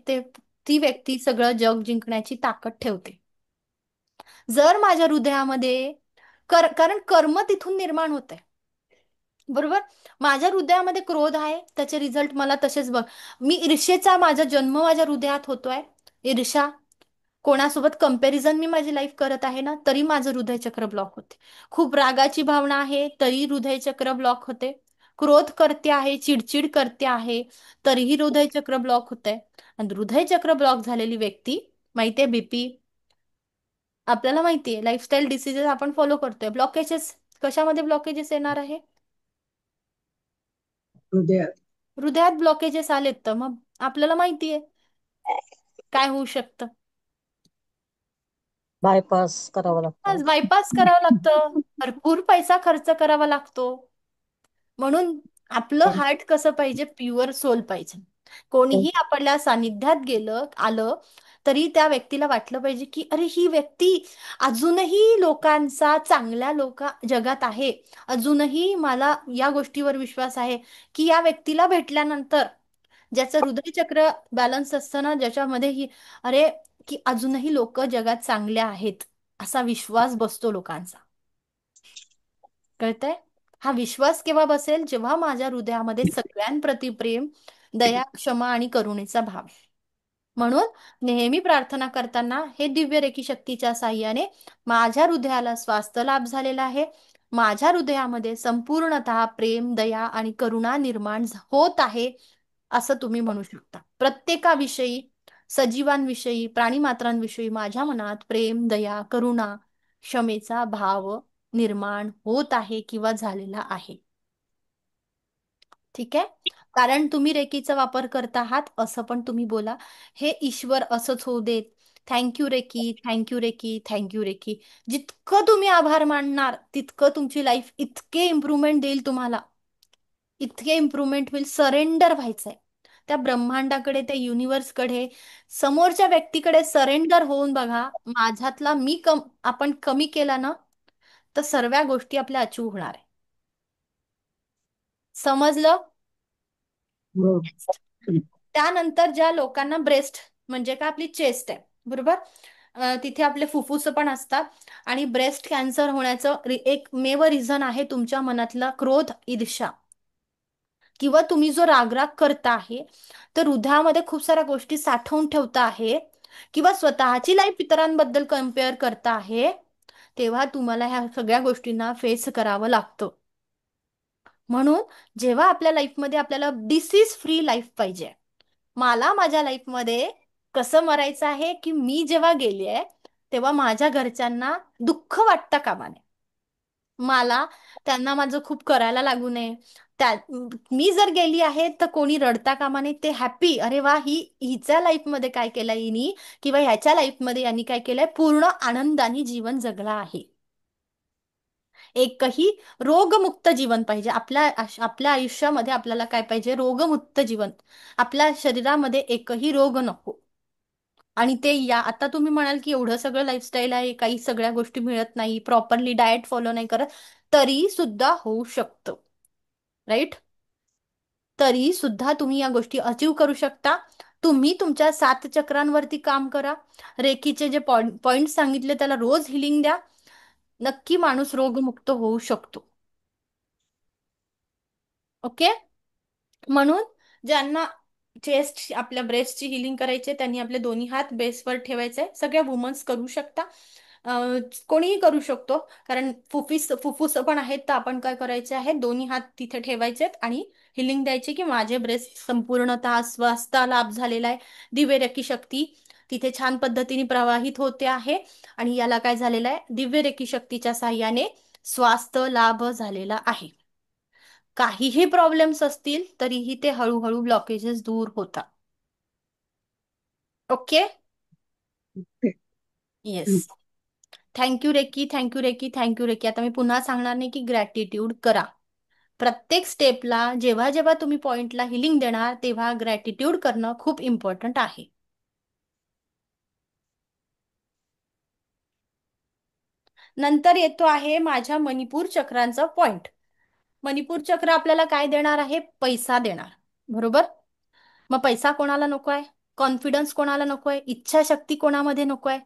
ती व्यक्ती सगळं जग जिंकण्याची ताकद ठेवते. जर माझ्या हृदयामध्ये कारण कर्म तिथून निर्माण होते, बरोबर. माझ्या हृदयामध्ये क्रोध आहे, त्याचे रिझल्ट मला तसेच बघ. माझा जन्म माझ्या हृदयात होतोय. ईर्ष्या, कोणासोबत कंपॅरिझन मी माझी लाईफ करत आहे ना, तरी माझं हृदय चक्र ब्लॉक होते. खूप रागाची भावना आहे तरी हृदय चक्र ब्लॉक होते. क्रोध करते आहे, चिडचिड करते आहे, तरीही हृदय चक्र ब्लॉक होते. आणि हृदय चक्र ब्लॉक झालेली व्यक्ती, माहितीये बीपी, आपल्याला माहितीये लाईफस्टाईल डिसिजेस आपण फॉलो करतोय. ब्लॉकेजेस, कशामध्ये ब्लॉकेजेस येणार आहे? हृदयात. हृदयात ब्लॉकेजेस आलेत तर मग आपल्याला माहितीये काय होऊ शकतं. बायपास करावा लागतो. बायपास करावं लागतं, भरपूर पैसा खर्च करावा लागतो. म्हणून आपलं हार्ट कसं पाहिजे? प्युअर सोल पाहिजे. कोणीही आपल्या सानिध्यात आलं तरी त्या व्यक्तीला वाटलं पाहिजे की अरे ही व्यक्ती अजूनही लोकांचा चांगल्या जगात आहे. अजूनही मला या गोष्टीवर विश्वास आहे की या व्यक्तीला भेटल्यानंतर, ज्याचं हृदय चक्र बॅलन्स असतं ना, ज्याच्यामध्ये ही अरे की अजूनही लोक जगात चांगले आहेत, असा विश्वास बसतो लोकांचा. कळतंय? हा विश्वास केव्हा बसेल? जेव्हा माझ्या हृदयामध्ये सगळ्यांप्रती प्रेम, दया, क्षमा आणि करुणेचा भाव आहे. म्हणून नेहमी प्रार्थना करताना हे दिव्य रेकी शक्तीच्या साह्याने माझ्या हृदयाला स्वास्थ्य लाभ झालेला आहे. माझ्या हृदयामध्ये संपूर्णतः प्रेम, दया आणि करुणा निर्माण होत आहे, असं तुम्ही म्हणू शकता. प्रत्येकाविषयी, सजीवांविषयी, प्राणीमात्रांविषयी माझ्या मनात प्रेम, दया, करुणा, क्षमेचा भाव निर्माण होत आहे किंवा झालेला आहे. ठीक आहे? कारण तुम्ही रेकीचा वापर करता आहात असं पण तुम्ही बोला. हे ईश्वर असंच होऊ देत. Thank you reiki, thank you reiki, thank you reiki. जितकं तुम्ही आभार मानणार तितकं तुमची लाईफ इतके इम्प्रूव्हमेंट देईल तुम्हाला. इतके इम्प्रूव्हमेंट होईल. सरेंडर व्हायचंय त्या ब्रह्मांडाकडे, त्या युनिव्हर्सकडे, समोरच्या व्यक्तीकडे सरेंडर होऊन बघा. माझ्यातला आपण कमी केला ना तर सर्व गोष्टी आपल्या अचीव होणार आहे. समजलं? हो. त्यानंतर ज्या लोकांना ब्रेस्ट म्हणजे का आपली चेस्ट आहे, बरोबर, तिथे आपले फुफ्फुस पण असतात. आणि ब्रेस्ट कॅन्सर होण्याचं एकमेव रिझन आहे तुमच्या मनातला क्रोध, ईर्ष्या, किंवा तुम्ही जो रागराग करता आहे, तर हृदयामध्ये खूप साऱ्या गोष्टी साठवून ठेवता आहे, किंवा स्वतःची लाईफ इतरांबद्दल कम्पेअर करता आहे, तेव्हा तुम्हाला ह्या सगळ्या गोष्टींना फेस करावं लागतं. म्हणून जेव्हा आपल्या लाईफमध्ये आपल्याला डिसीज फ्री लाईफ पाहिजे, मला माझ्या लाईफमध्ये कसं मरायचं आहे की मी जेव्हा गेली आहे तेव्हा माझ्या घरच्यांना दुःख वाटतं कामा नये, मला त्यांना माझं खूप करायला लागू नये. त्या मी जर गेली आहे तर कोणी रडता कामा नये, ते हॅपी, अरे वा, हिच्या लाईफमध्ये काय केलं हिनी, किंवा ह्याच्या लाईफमध्ये यांनी काय केलंय, पूर्ण आनंदाने जीवन जगला आहे. एकही रोगमुक्त जीवन पाहिजे आपल्या आयुष्यामध्ये. आपल्याला काय पाहिजे, रोगमुक्त जीवन. आपल्या शरीरामध्ये एकही रोग नको. आणि ते आता तुम्ही म्हणाल की एवढं सगळं लाईफस्टाईल आहे, काही सगळ्या गोष्टी मिळत नाही, प्रॉपरली डाएट फॉलो नाही करत, तरी सुद्धा होऊ शकतं, राईट? तरी सुद्धा तुम्ही या गोष्टी अचीव करू शकता. तुम्ही तुमच्या 7 चक्रांवरती काम करा. रेकीचे जे पॉइंट सांगितले त्याला रोज हिलिंग द्या. नक्की माणूस रोगमुक्त होऊ शकतो. ओके. म्हणून ज्यांना चेस्ट, आपल्या ब्रेस्टची हिलिंग करायची, त्यांनी आपले दोन्ही हात बेसवर ठेवायचे. सगळ्या वुमन्स करू शकता, कोणीही करू शकतो, कारण फुफ्फुस पण आहेत, तर आपण काय करायचे आहे, दोन्ही हात तिथे ठेवायचेत आणि हिलिंग द्यायची की माझे ब्रेस्ट संपूर्णतः स्वस्थ लाभ झालेला आहे. दिव्य रेकी शक्ती तिथे छान पद्धतीने प्रवाहित होते आहे, आणि याला काय झालेलं आहे, दिव्य रेकी शक्तीच्या साह्याने स्वास्थ्य लाभ झालेला आहे. काहीही प्रॉब्लेम्स असतील तरीही ते हळूहळू ब्लॉकेजेस दूर होतात. Okay. Yes. Thank you reiki, thank you reiki, thank you reiki. आता मी पुन्हा सांगणार नाही की ग्रॅटिट्यूड करा. प्रत्येक स्टेपला जेव्हा जेव्हा तुम्ही पॉइंटला हिलिंग देणार तेव्हा ग्रॅटिट्यूड करणं खूप इम्पॉर्टंट आहे. नंतर येतो आहे माझ्या मणिपूर चक्रांचा पॉइंट. मणिपूर चक्र आपल्याला काय देणार आहे, पैसा देणार, बरोबर? मग पैसा कोणाला नको आहे, कॉन्फिडन्स कोणाला नको आहे, इच्छाशक्ती कोणामध्ये नको आहे,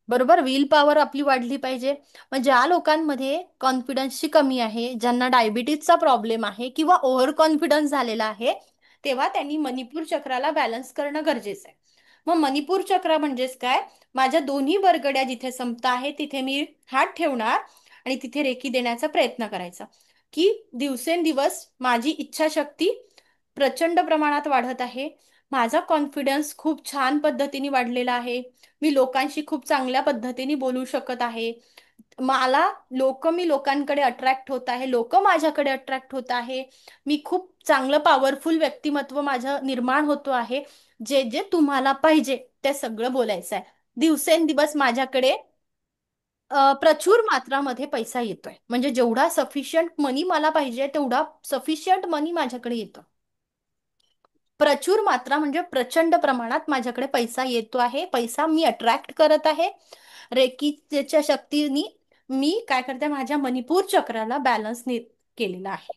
बरोबर? विल पॉवर आपली वाढली पाहिजे. मग ज्या लोकांमध्ये कॉन्फिडन्सची कमी आहे, ज्यांना डायबिटीजचा प्रॉब्लेम आहे किंवा ओव्हर कॉन्फिडन्स झालेला आहे, तेव्हा त्यांनी मणिपूर चक्राला बॅलन्स करणं गरजेचं आहे. मग मणिपूर चक्र म्हणजेच काय, माझ्या दोन्ही बरगड्या जिथे संपत आहे तिथे मी हात ठेवणार आणि तिथे रेकी देण्याचा प्रयत्न करायचा, की दिवसेंदिवस माझी इच्छाशक्ती प्रचंड प्रमाणात वाढत आहे, माझा कॉन्फिडन्स खूप छान पद्धतीने वाढलेला आहे, मी लोकांशी खूप चांगल्या पद्धतीने बोलू शकत आहे, मी लोकांकडे अट्रॅक्ट होत आहे, लोक माझ्याकडे अट्रॅक्ट होत आहे, मी खूप चांगलं पॉवरफुल व्यक्तिमत्व माझं निर्माण होतो आहे. जे जे तुम्हाला पाहिजे ते सगळं बोलायचं आहे. दिवसेंदिवस माझ्याकडे प्रचूर मात्रामध्ये पैसा येतोय, म्हणजे जेवढा सफिशियंट मनी मला पाहिजे तेवढा सफिशियंट मनी माझ्याकडे येतो. प्रचूर मात्रा म्हणजे प्रचंड प्रमाणात माझ्याकडे पैसा येतो आहे, पैसा मी अट्रॅक्ट करत आहे. रेकीच्या शक्तीने मी काय करते, माझ्या मणिपूर चक्राला बॅलन्स केलेला आहे.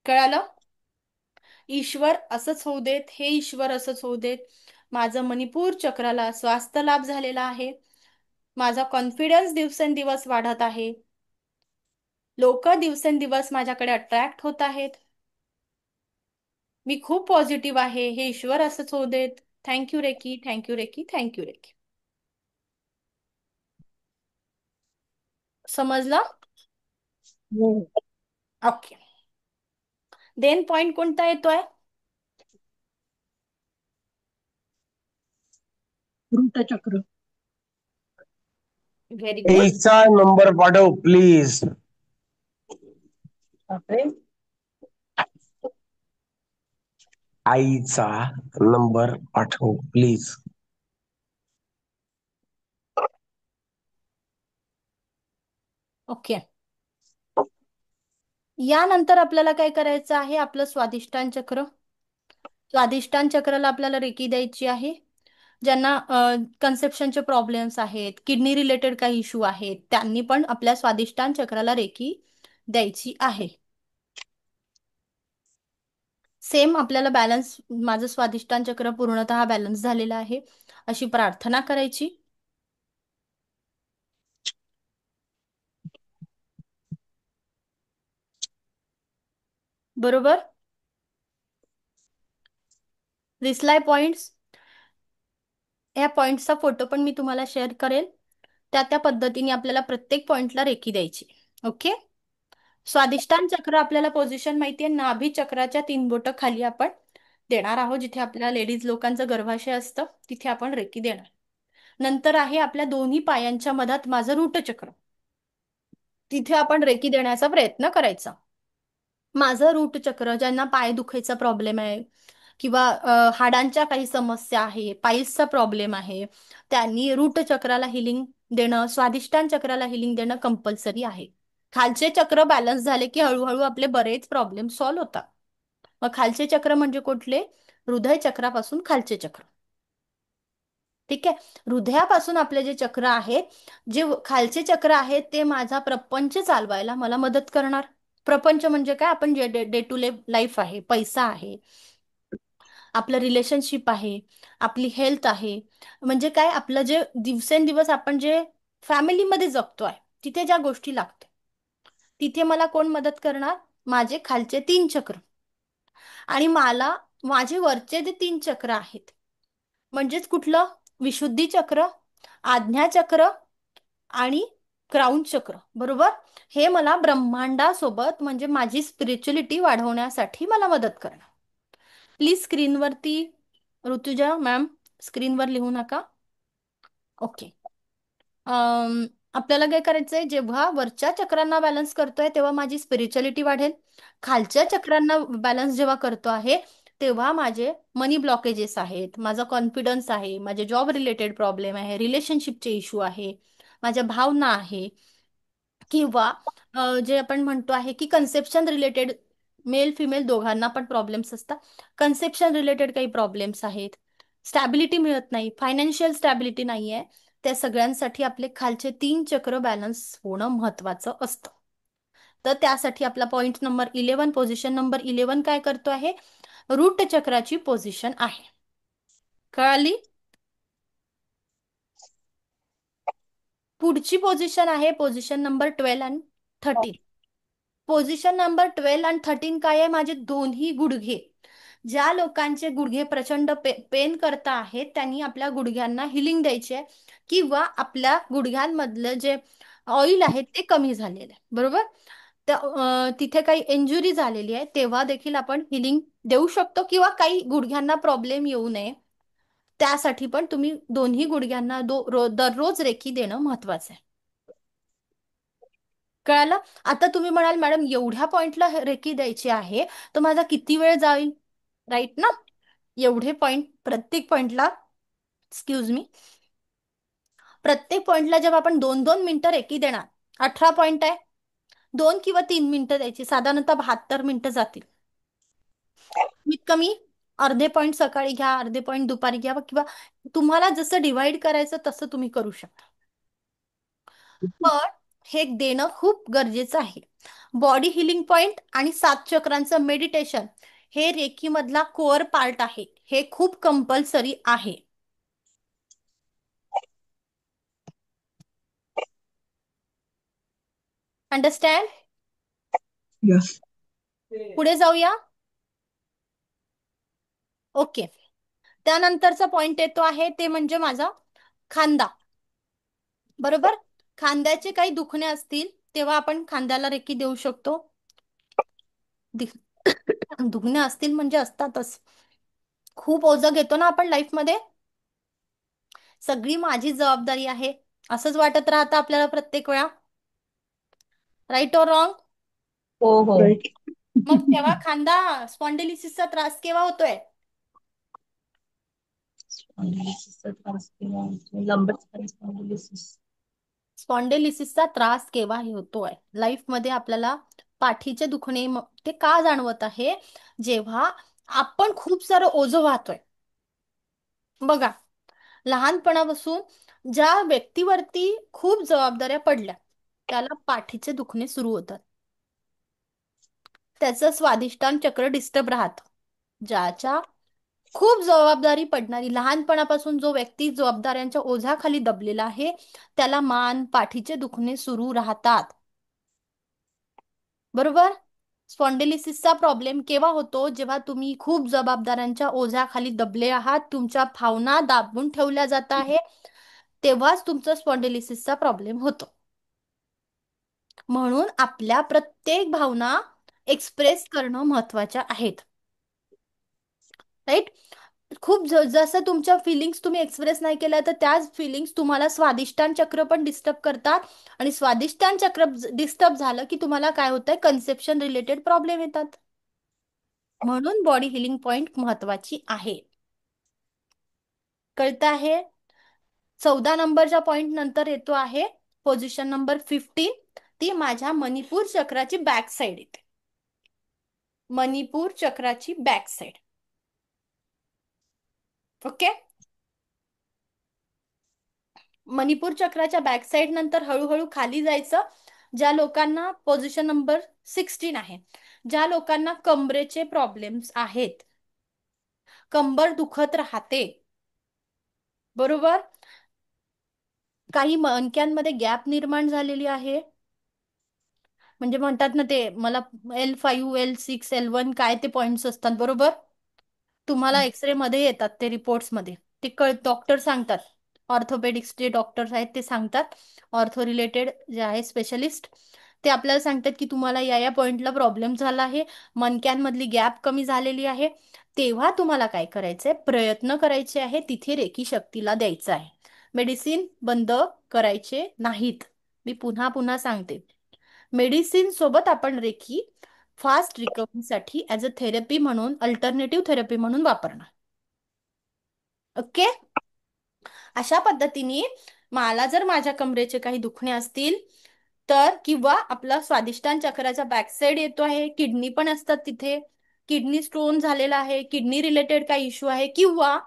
कळालं? ईश्वर असंच होऊ देत, हे ईश्वर असंच होऊ देत. माझं मणिपूर चक्राला स्वास्थ्य लाभ झालेला आहे, माझा कॉन्फिडन्स दिवसेंदिवस वाढत आहे, लोक दिवसेंदिवस माझ्याकडे अट्रॅक्ट होत आहेत, मी खूप पॉझिटिव्ह आहे, हे ईश्वर असंच होऊ देत. Thank you reiki, thank you reiki, thank you reiki. समजलं? ओके. देन पॉइंट कोणता येतोय? वृत्तचक्र. Very good. एचा नंबर पाठव प्लीज. आईचा नंबर पाठव प्लीज. ओके. यानंतर आपल्याला काय करायचं आहे, आपलं स्वादिष्टान चक्र. स्वादिष्टान चक्राला आपल्याला रेकी द्यायची आहे. ज्यांना कन्सेप्शनचे प्रॉब्लेम्स आहेत, किडनी रिलेटेड काही इश्यू आहेत, त्यांनी पण आपल्या स्वादिष्टान चक्राला रेकी द्यायची आहे. सेम आपल्याला बॅलन्स, माझं स्वादिष्टान चक्र पूर्णतः बॅलन्स झालेलं आहे अशी प्रार्थना करायची. बरोबर? दिसलाय पॉइंट्स? या पॉइंट्सचा फोटो पण मी तुम्हाला शेअर करेल. त्या पद्धतीने आपल्याला प्रत्येक पॉइंटला रेखी द्यायची. ओके. स्वादिष्टान चक्र आपल्याला पोझिशन माहितीये, नाभी चक्राच्या 3 बोटं खाली आपण देणार आहोत. जिथे आपल्या लेडीज लोकांचं गर्भाशय असतं तिथे आपण रेकी देणार. नंतर आहे आपल्या दोन्ही पायांच्या मधात माझं रूट चक्र, तिथे आपण रेकी देण्याचा प्रयत्न करायचा. माझं रूट चक्र, ज्यांना पाय दुखायचा प्रॉब्लेम आहे किंवा हाडांच्या काही समस्या आहे, पाईल्सचा प्रॉब्लेम आहे, त्यांनी रूट चक्राला हिलिंग देणं, स्वादिष्टान चक्राला हिलिंग देणं कंपल्सरी आहे. खालचे चक्र बॅलन्स झाले की हळूहळू आपले बरेच प्रॉब्लेम सॉल्व्ह होतात. मग खालचे चक्र म्हणजे कुठले? हृदय चक्रापासून खालचे चक्र. ठीक आहे. हृदयापासून आपले जे चक्र आहेत, जे खालचे चक्र आहेत, ते माझा प्रपंच चालवायला मला मदत करणार. प्रपंच म्हणजे काय? आपण जे डे टू डे लाईफ आहे, पैसा आहे, आपलं रिलेशनशिप आहे, आपली हेल्थ आहे, म्हणजे काय, आपलं जे दिवसेंदिवस आपण जे फॅमिलीमध्ये जगतोय तिथे ज्या गोष्टी लागतात, तिथे मला कोण मदत करणार? माझे खालचे 3 चक्र. आणि मला माझे वरचे जे 3 चक्र आहेत, म्हणजेच कुठलं? विशुद्धी चक्र, आज्ञा चक्र आणि क्राऊन चक्र. बरोबर? हे मला ब्रह्मांडासोबत म्हणजे माझी स्पिरिच्युअलिटी वाढवण्यासाठी मला मदत करणार. प्लीज स्क्रीनवरती, ऋतुजा मॅम, स्क्रीनवर लिहू नका. ओके. आपल्याला काय करायचंय? जेव्हा वरच्या चक्रांना बॅलन्स करतोय तेव्हा माझी स्पिरिच्युअलिटी वाढेल. खालच्या चक्रांना बॅलन्स जेव्हा करतो आहे तेव्हा माझे मनी ब्लॉकेजेस आहेत, माझा कॉन्फिडन्स आहे, माझे जॉब रिलेटेड प्रॉब्लेम आहे, रिलेशनशिपचे इश्यू आहे, माझ्या भावना आहे, किंवा जे आपण म्हणतो आहे की कन्सेप्शन रिलेटेड, मेल फिमेल दोघांना पण प्रॉब्लेम्स असतात, कन्सेप्शन रिलेटेड काही प्रॉब्लेम्स आहेत, स्टॅबिलिटी मिळत नाही, फायनान्शियल स्टॅबिलिटी नाही आहे, त्या सगळ्यांसाठी आपले खालचे 3 चक्र बॅलन्स होणं महत्वाचं असतं. तर त्यासाठी आपला पॉइंट नंबर 11, पोझिशन नंबर 11 काय करतो आहे? रूट चक्राची पोझिशन आहे. कळाली? पुढची पोझिशन आहे पोझिशन नंबर 12 आणि 13. पोझिशन नंबर 12 आणि 13 काय आहे? माझे दोन्ही गुडघे. ज्या लोकांचे गुडघे प्रचंड पेन करता आहेत त्यांनी आपल्या गुडघ्यांना हिलिंग द्यायची आहे, किंवा आपल्या गुडघ्यांमधलं जे ऑइल आहे ते कमी झालेलं आहे. बरोबर? तिथे काही इंजुरी झालेली आहे तेव्हा देखील आपण हिलिंग देऊ शकतो, किंवा काही गुडघ्यांना प्रॉब्लेम येऊ नये त्यासाठी पण तुम्ही दोन्ही गुडघ्यांना दररोज रेकी देणं महत्वाचं आहे. कळालं? आता तुम्ही म्हणाल मॅडम एवढ्या पॉइंटला रेकी द्यायची आहे तर माझा किती वेळ जाईल? राईट ना? एवढे पॉइंट प्रत्येक पॉइंटला, एक्सक्यूज मी, प्रत्येक पॉइंटला जेव्हा आपण 2-2 मिनिटं रेकी देणार, 18 पॉइंट आहे, 2 किंवा 3 मिनिटं द्यायची, साधारणतः 72 मिनिटं जातील. कमीत कमी अर्धे पॉइंट सकाळी घ्या, अर्धे पॉइंट दुपारी घ्या, किंवा तुम्हाला जसं डिवाइड करायचं तसं तुम्ही करू शकता. पण हे देणं खूप गरजेचं आहे. बॉडी हिलिंग पॉइंट आणि 7 चक्रांचं मेडिटेशन हे रेकी मधला कोअर पार्ट आहे. हे खूप कंपल्सरी आहे. अंडरस्टँड? यस. पुढे जाऊया. ओके. त्यानंतरचा पॉइंट येतो आहे ते म्हणजे माझा खांदा. बरोबर? खांद्याचे काही दुखणे असतील तेव्हा आपण खांद्याला रेकी देऊ शकतो. दुखणे असतील म्हणजे असतातच. खूप ओझं घेतो ना आपण लाईफ मध्ये, सगळी माझी जबाबदारी आहे असंच वाटत राहतं आपल्याला प्रत्येक वेळा. Right or wrong? हो हो. राईट. मग तेव्हा खांदा स्पॉन्डिलिसिसचा त्रास केव्हा होतोय? स्पॉन्डिलिसिसचा त्रास किंवा लंबर स्पॉन्डिलिसिस. स्पॉन्डिलिसिसचा त्रास केव्हा होतोय लाईफ मध्ये आपल्याला? पाठीचे दुखणे ते का जाणवत आहे? जेव्हा आपण खूप सारं ओझं वाहतोय. बघा, लहानपणापासून ज्या व्यक्तीवरती खूप जबाबदाऱ्या पडल्या त्याला पाठीचे दुखणे सुरू होतात. त्याचं स्वादिष्टान चक्र डिस्टर्ब राहतं. ज्याच्या खूप जबाबदारी पडणारी, लहानपणापासून जो व्यक्ती जबाबदाऱ्यांच्या ओझ्याखाली दबलेला आहे त्याला मान पाठीचे दुखणे सुरू राहतात. बरोबर? स्पॉन्डिलिसिसचा प्रॉब्लेम केव्हा होतो? जेव्हा तुम्ही खूप जबाबदाऱ्यांच्या ओझ्याखाली दबले आहात, तुमच्या भावना दाबून ठेवल्या जात आहे, तेव्हाच तुमचा स्पॉन्डिलिसिसचा प्रॉब्लेम होतो. म्हणून आपल्या प्रत्येक भावना एक्सप्रेस करणं महत्वाच्या आहेत. राईट? खूप जसं तुमच्या फिलिंग्स तुम्ही एक्सप्रेस नाही केल्या तर त्याच फिलिंग्स तुम्हाला स्वादिष्टान चक्र पण डिस्टर्ब करतात, आणि स्वादिष्टान चक्र डिस्टर्ब झालं की तुम्हाला काय होतंय, कन्सेप्शन रिलेटेड प्रॉब्लेम येतात. म्हणून बॉडी हिलिंग पॉइंट महत्वाची आहे. कळतं आहे? 14 नंबरच्या पॉइंट नंतर येतो आहे पोझिशन नंबर 15. ती माझ्या मणिपूर चक्राची बॅक साइड येते. मणिपूर चक्राची बॅक साइड. ओके. मणिपूर चक्राच्या बॅक साइड नंतर हळूहळू खाली जायचं. ज्या लोकांना पोझिशन नंबर 16 आहे, ज्या लोकांना कमरेचे प्रॉब्लेम्स आहेत, कंबर दुखत राहते, बरोबर, काही मणक्यांमध्ये गॅप निर्माण झालेली आहे, म्हणजे म्हणतात ना ते मला L5 L6 L1 काय ते पॉइंट्स असतात, बरोबर, तुम्हाला एक्सरे मध्ये येतात ते रिपोर्ट्स मध्ये, ते डॉक्टर सांगतात, ऑर्थोपेडिक्स जे डॉक्टर्स आहेत ते सांगतात, ऑर्थो रिलेटेड जे आहे स्पेशलिस्ट, ते आपल्याला सांगतात की तुम्हाला या या पॉइंटला प्रॉब्लेम झाला आहे, मणक्यांमधली गॅप कमी झालेली आहे. तेव्हा तुम्हाला काय करायचंय, प्रयत्न करायचे आहे, तिथे रेकी शक्तीला द्यायचं आहे. मेडिसिन बंद करायचे नाहीत. मी पुन्हा पुन्हा सांगते, मेडिसिन सोबत आपण रेकी फास्ट रिकव्हरीसाठी ऍज अ थेरपी म्हणून, अल्टरनेटिव्ह थेरपी म्हणून वापरणार. ओके. अशा पद्धतीने मला जर माझ्या कमरेचे काही दुखणे असतील तर, किंवा आपला स्वादिष्टान चक्राचा बॅकसाइड येतो आहे, किडनी पण असतात तिथे, किडनी स्टोन झालेला आहे, किडनी रिलेटेड काही इश्यू आहे, किंवा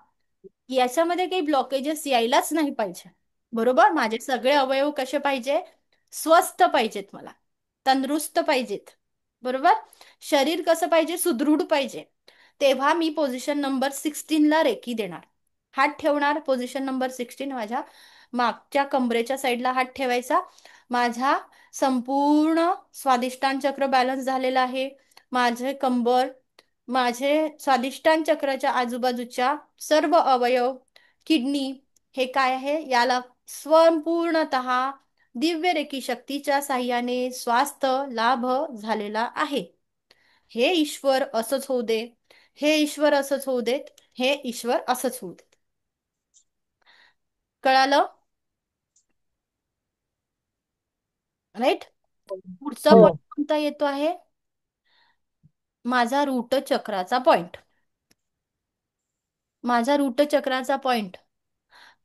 याच्यामध्ये काही ब्लॉकेजेस यायलाच नाही पाहिजे, बरोबर, माझे सगळे अवयव कसे पाहिजे, स्वस्थ पाहिजेत, मला तंदुरुस्त पाहिजेत, बरोबर, शरीर कसं पाहिजे, सुदृढ पाहिजे, तेव्हा मी पोझिशन नंबर 16 ला रेकी देणार. हात ठेवणार पोझिशन नंबर 16, माझ्या मागच्या कमरेच्या साईडला हात ठेवायचा. माझा संपूर्ण स्वादिष्टान चक्र बॅलन्स झालेला आहे. माझे कंबर, माझे स्वादिष्टान चक्राच्या आजूबाजूच्या सर्व अवयव, किडनी, हे काय आहे, याला संपूर्णतः दिव्य रेकी शक्तीच्या साह्याने स्वास्थ्य लाभ झालेला आहे. हे ईश्वर असंच होऊ दे, हे ईश्वर असंच होऊ देत, हे ईश्वर असंच होऊ देत. कळालं? राईट. पुढचा हो. पॉइंट कोणता येतो आहे, माझा रूट चक्राचा पॉइंट. माझा रूट चक्राचा पॉइंट,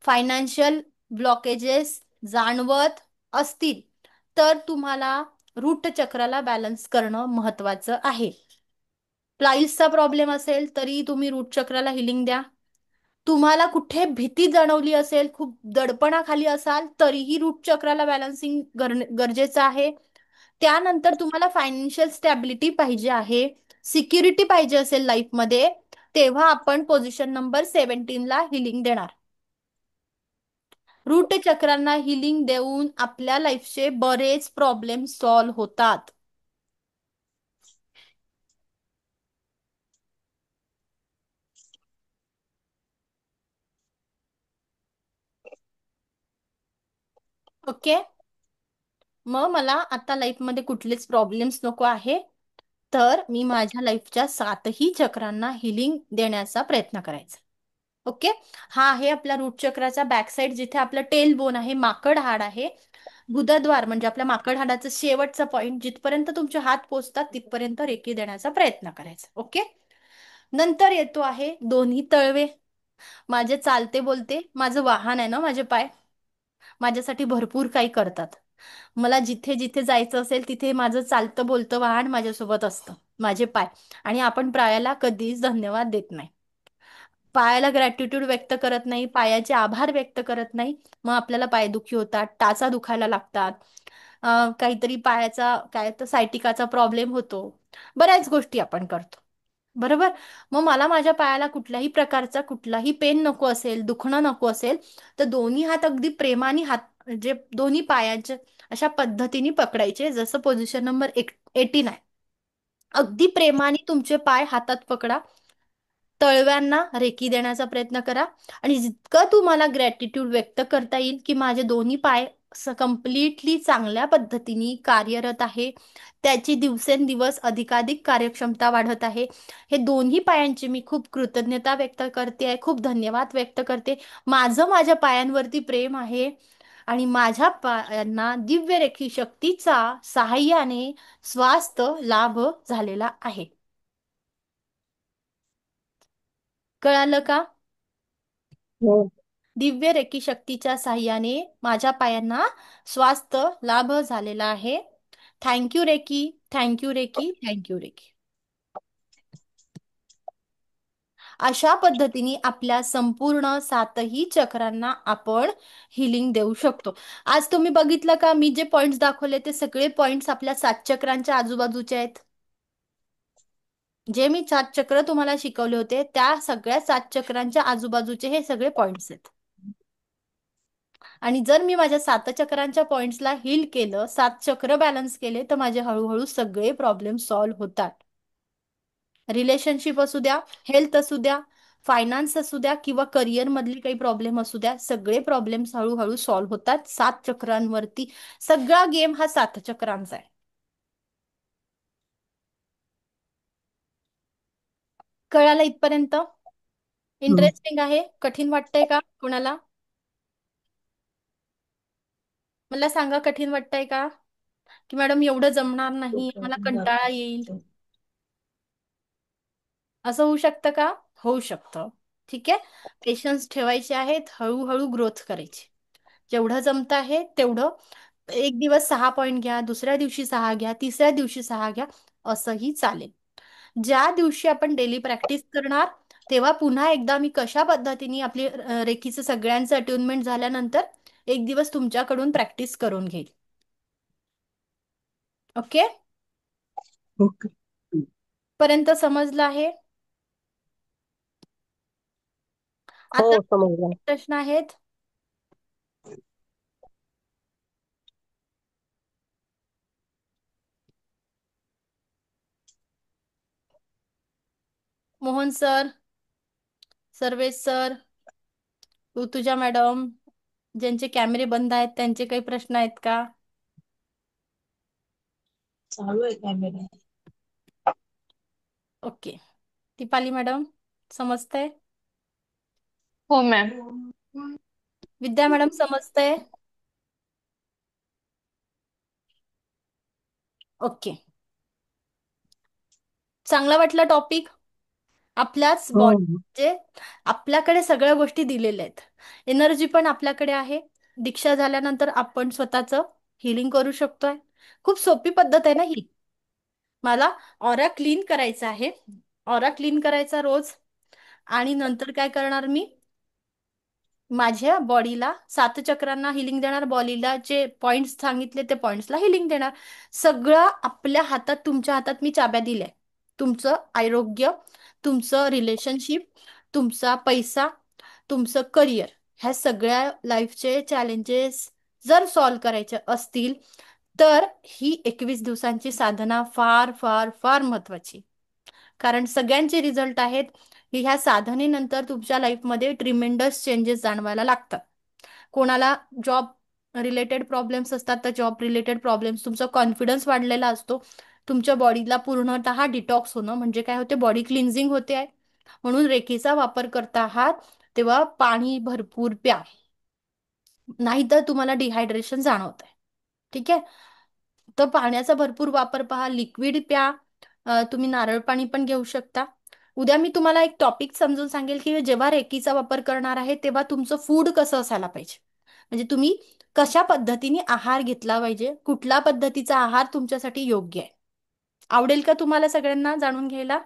फायनान्शियल ब्लॉकेजेस जाणवत असतील तर तुम्हाला रूट चक्राला बॅलन्स करणं महत्वाचं आहे. प्राईसचा प्रॉब्लेम असेल तरी तुम्ही रूट चक्राला हिलिंग द्या. तुम्हाला कुठे भीती जाणवली असेल, खूप दडपणाखाली असाल, तरीही रूट चक्राला बॅलन्सिंग गरजेचं आहे. त्यानंतर तुम्हाला फायनान्शियल स्टॅबिलिटी पाहिजे आहे, सिक्युरिटी पाहिजे असेल लाईफमध्ये, तेव्हा आपण पोझिशन नंबर 17 ला हिलिंग देणार. रूट चक्रांना हिलिंग देऊन आपल्या लाईफचे बरेच प्रॉब्लेम सॉल्व्ह होतात. ओके. मग मला आता लाईफमध्ये कुठलेच प्रॉब्लेम्स नको आहे, तर मी माझ्या लाईफच्या 7ही चक्रांना हिलिंग देण्याचा प्रयत्न करायचा. ओके. हा आहे आपला रूट चक्राचा बॅक साइड, जिथे आपलं टेल बोन आहे, माकड हाड आहे, गुदद्वार म्हणजे आपल्या माकड हाडाचं शेवटचा पॉइंट, जिथपर्यंत तुमचे हात पोचतात तिथपर्यंत रेकी देण्याचा प्रयत्न करायचा. ओके. नंतर येतो आहे दोन्ही तळवे. माझे चालते बोलते, माझं वाहन आहे ना माझे पाय, माझ्यासाठी भरपूर काही करतात. मला जिथे जिथे जायचं असेल तिथे माझं चालतं बोलतं वाहन माझ्यासोबत असतं, माझे पाय. आणि आपण पायाला कधीच धन्यवाद देत नाही, पायाला ग्रॅटिट्यूड व्यक्त करत नाही, पायाचे आभार व्यक्त करत नाही, मग आपल्याला पायदुखी होतात, टाचा दुखायला लागतात, काहीतरी पायाचा काय तर सायटिकाचा प्रॉब्लेम होतो, बऱ्याच गोष्टी आपण करतो, बरोबर. मग मला माझ्या पायाला कुठल्याही प्रकारचा कुठलाही पेन नको असेल, दुखणं नको असेल, तर दोन्ही हात अगदी प्रेमाने हात, जे दोन्ही पायाचे अशा पद्धतीने पकडायचे, जसं पोझिशन नंबर 18 आहे. अगदी प्रेमाने तुमचे पाय हातात पकडा, तळव्यांना रेकी देण्याचा प्रयत्न करा आणि जितकं तुम्हाला ग्रॅटिट्यूड व्यक्त करता येईल की माझे दोन्ही पाय कम्प्लिटली चांगल्या पद्धतीने कार्यरत आहे, त्याची दिवसेंदिवस अधिकाधिक कार्यक्षमता वाढत आहे, हे दोन्ही पायांची मी खूप कृतज्ञता व्यक्त करते आहे, खूप धन्यवाद व्यक्त करते. माझं माझ्या पायांवरती प्रेम आहे आणि माझ्या पायांना दिव्य रेखी शक्तीचा सहाय्याने स्वास्थ्य लाभ झालेला आहे. कळालं का? हो. दिव्य रेकी शक्तीच्या साह्याने माझ्या पायांना स्वास्थ्य लाभ झालेला आहे. Thank you reiki, thank you reiki, thank you reiki. अशा पद्धतीने आपल्या संपूर्ण सातही चक्रांना आपण हिलिंग देऊ शकतो. आज तुम्ही बघितलं का, मी जे पॉइंट्स दाखवले ते सगळे पॉइंट्स आपल्या सात चक्रांच्या आजूबाजूचे आहेत. जे मी सात चक्र तुम्हाला शिकवले होते त्या सगळ्या सात चक्रांच्या आजूबाजूचे हे सगळे पॉइंट्स आहेत. आणि जर मी माझ्या सात चक्रांच्या पॉइंट्सला हील केलं, सात चक्र बॅलन्स केले, तर माझे हळूहळू सगळे प्रॉब्लेम सॉल्व्ह होतात. रिलेशनशिप असू द्या, हेल्थ असू द्या, फायनान्स असू द्या किंवा करिअर मधली काही प्रॉब्लेम असू द्या, सगळे प्रॉब्लेम्स हळूहळू सॉल्व्ह होतात सात चक्रांवरती. सगळा गेम हा सात चक्रांचा आहे. कळालं इथपर्यंत? इंटरेस्टिंग आहे? कठीण वाटतंय का कोणाला? मला सांगा, कठीण वाटतंय का? की मॅडम एवढं जमणार नाही, मला कंटाळा येईल, असं होऊ शकतं का? होऊ शकतं. ठीक आहे, पेशन्स ठेवायचे आहेत, हळूहळू ग्रोथ करायची. जेवढं जमत आहे तेवढं. एक दिवस 6 पॉइंट घ्या, दुसऱ्या दिवशी 6 घ्या, तिसऱ्या दिवशी 6 घ्या, असंही चालेल. ज्या दिवशी आपण डेली प्रॅक्टिस करणार तेव्हा पुन्हा एकदा मी कशा पद्धतीने आपली रेखीचं सगळ्यांचं अट्युनमेंट झाल्यानंतर एक दिवस तुमच्याकडून प्रॅक्टिस करून घेईल. Okay, okay. पर्यंत समजलं आहे? आता हो, समजलं. प्रश्न आहेत? Mohan sir, Sarvesh sir, Rutuja madam, ज्यांचे कॅमेरे बंद आहेत त्यांचे काही प्रश्न आहेत का? चालू आहे कॅमेरा. ओके, दीपाली मॅडम समजतंय? हो मॅम. विद्या मॅडम समजतंय? ओके, चांगला वाटला टॉपिक? आपल्याच हो. बॉडी म्हणजे आपल्याकडे सगळ्या गोष्टी दिलेल्या आहेत, एनर्जी पण आपल्याकडे आहे. दीक्षा झाल्यानंतर आपण स्वतःचं हिलिंग करू शकतोय. खूप सोपी पद्धत आहे ना ही. मला ऑरा क्लीन करायचा आहे, ऑरा क्लीन करायचा रोज, आणि नंतर काय करणार मी, माझ्या बॉडीला सात चक्रांना हिलिंग देणार, बॉडीला जे पॉइंट्स सांगितले ते पॉइंट्सला हिलिंग देणार. सगळं आपल्या हातात, तुमच्या हातात मी चाब्या दिल्या. तुमचं आरोग्य, तुमचं रिलेशनशिप, तुमचा पैसा, तुमचं करिअर, ह्या सगळ्या लाईफचे चॅलेंजेस जर सॉल्व्ह करायचे असतील तर ही 21 दिवसांची साधना फार फार फार महत्वाची. कारण सगळ्यांचे रिझल्ट आहेत की ह्या साधनेनंतर तुमच्या लाईफमध्ये ट्रिमेंडस चेंजेस जाणवायला लागतात. कोणाला जॉब रिलेटेड प्रॉब्लेम्स असतात तर जॉब रिलेटेड प्रॉब्लेम्स, तुमचा कॉन्फिडन्स वाढलेला असतो, तुमच्या बॉडीला पूर्णतः डिटॉक्स होणं म्हणजे काय होते, बॉडी क्लिन्झिंग होते आहे. म्हणून रेकीचा वापर करता आहात तेव्हा पाणी भरपूर प्या, नाहीतर तुम्हाला डिहायड्रेशन जाणवत आहे. ठीक आहे, तर पाण्याचा भरपूर वापर पहा, लिक्विड प्या. तुम्ही नारळ पाणी पण घेऊ शकता. उद्या मी तुम्हाला एक टॉपिक समजून सांगेल की जेव्हा रेकीचा वापर करणार आहे तेव्हा तुमचं फूड कसं असायला पाहिजे, म्हणजे तुम्ही कशा पद्धतीने आहार घेतला पाहिजे, कुठल्या पद्धतीचा आहार तुमच्यासाठी योग्य आहे. आवडेल का तुम्हाला सगळ्यांना जाणून घ्यायला?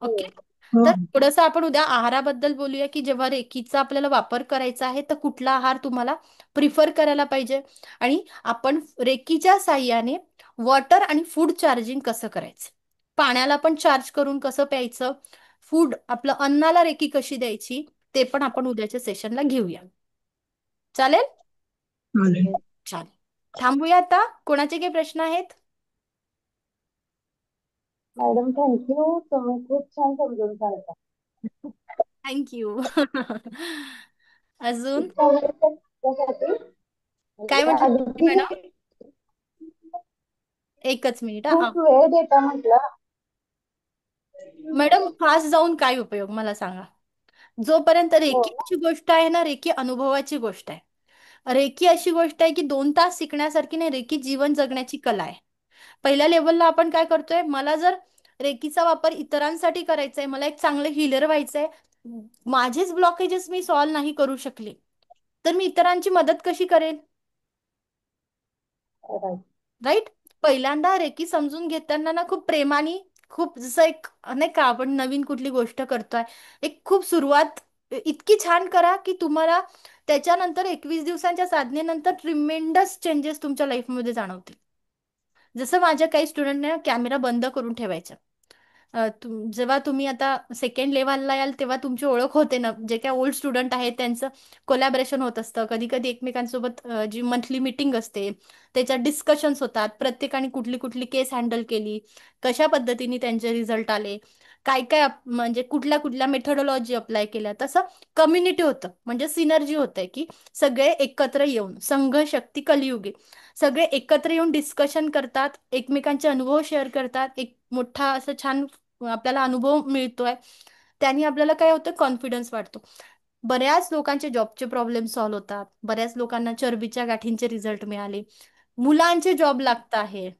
ओके, हो. तर थोडंसं आपण उद्या आहाराबद्दल बोलूया की जेव्हा रेकीचा आपल्याला वापर करायचा आहे तर कुठला आहार तुम्हाला प्रिफर करायला पाहिजे, आणि आपण रेकीच्या साह्याने वॉटर आणि फूड चार्जिंग कसं करायचं, पाण्याला पण चार्ज करून कसं प्यायचं, फूड आपलं अन्नाला रेकी कशी द्यायची, ते पण आपण उद्याच्या सेशनला घेऊया. चालेल? चालेल. चालेल, थांबूया आता. कोणाचे काही प्रश्न आहेत? मॅडम थँक्यू, तुम्ही खूप छान समजून सांगता. थँक्यू. अजून इतका वेळ त्याच्यासाठी काय म्हणजे म्हटलं अगदी मॅडम? एकच मिनिट हा. खूप वेळ देता म्हटलं. मॅडम फास्ट जाऊन काय उपयोग मला सांगा. जोपर्यंत हो रेकीची गोष्ट आहे ना, रेकी अनुभवाची गोष्ट आहे. रेकी अशी गोष्ट आहे की 2 तास शिकण्यासारखी नाही, रेकी जीवन जगण्याची कला आहे. पहिल्या लेवलला आपण काय करतोय, मला जर रेकीचा वापर इतरांसाठी करायचा आहे, मला एक चांगलं हिलर व्हायचंय, माझेच ब्लॉकेजेस मी सॉल्व्ह नाही करू शकले, तर मी इतरांची मदत कशी करेल? right. राईट. पहिल्यांदा रेकी समजून घेताना ना खूप प्रेमाने, खूप जसं एक नाही का, आपण नवीन कुठली गोष्ट करतोय, एक खूप सुरुवात इतकी छान करा की तुम्हाला त्याच्यानंतर 21 दिवसांच्या साधनेनंतर ट्रिमेंडस चेंजेस तुमच्या लाईफमध्ये जाणवतील. जसं माझ्या काही स्टुडंटने कॅमेरा बंद करून ठेवायचा. जेव्हा तुम्ही आता सेकंड लेव्हलला याल तेव्हा तुमची ओळख होते ना, जे काय ओल्ड स्टुडंट आहेत त्यांचं कोलॅबरेशन होत असतं, कधी कधी एकमेकांसोबत जी मंथली मीटिंग असते त्याच्यात डिस्कशन्स होतात, प्रत्येकाने कुठली कुठली केस हँडल केली, कशा पद्धतीने त्यांचे रिझल्ट आले, काय काय म्हणजे कुठल्या कुठल्या मेथडॉलॉजी अप्लाय केल्या, तसं कम्युनिटी होतं, म्हणजे सिनर्जी होते की सगळे एकत्र येऊन, संघ शक्ती कलियुगे, सगळे एकत्र येऊन डिस्कशन करतात, एकमेकांचे अनुभव शेअर करतात, एक मोठा असं छान आपल्याला अनुभव मिळतोय. त्यांनी आपल्याला काय होतं, कॉन्फिडन्स वाढतो. बऱ्याच लोकांचे जॉबचे प्रॉब्लेम सॉल्व्ह होतात, बऱ्याच लोकांना चरबीच्या गाठींचे रिझल्ट मिळाले, मुलांचे जॉब लागत आहे,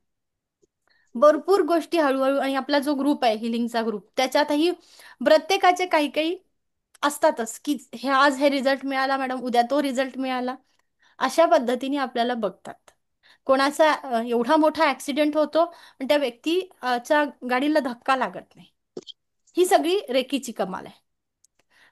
भरपूर गोष्टी हळूहळू. आणि आपला जो ग्रुप आहे हिलिंगचा ग्रुप, त्याच्यातही प्रत्येकाचे काही काही असतातच की हे आज हे रिझल्ट मिळाला मॅडम, उद्या तो रिझल्ट मिळाला. अशा पद्धतीने आपल्याला बघतात. कोणाचा एवढा मोठा ऍक्सिडेंट होतो पण त्या व्यक्तीच्या गाडीला धक्का लागत नाही. ही सगळी रेकीची कमाल आहे.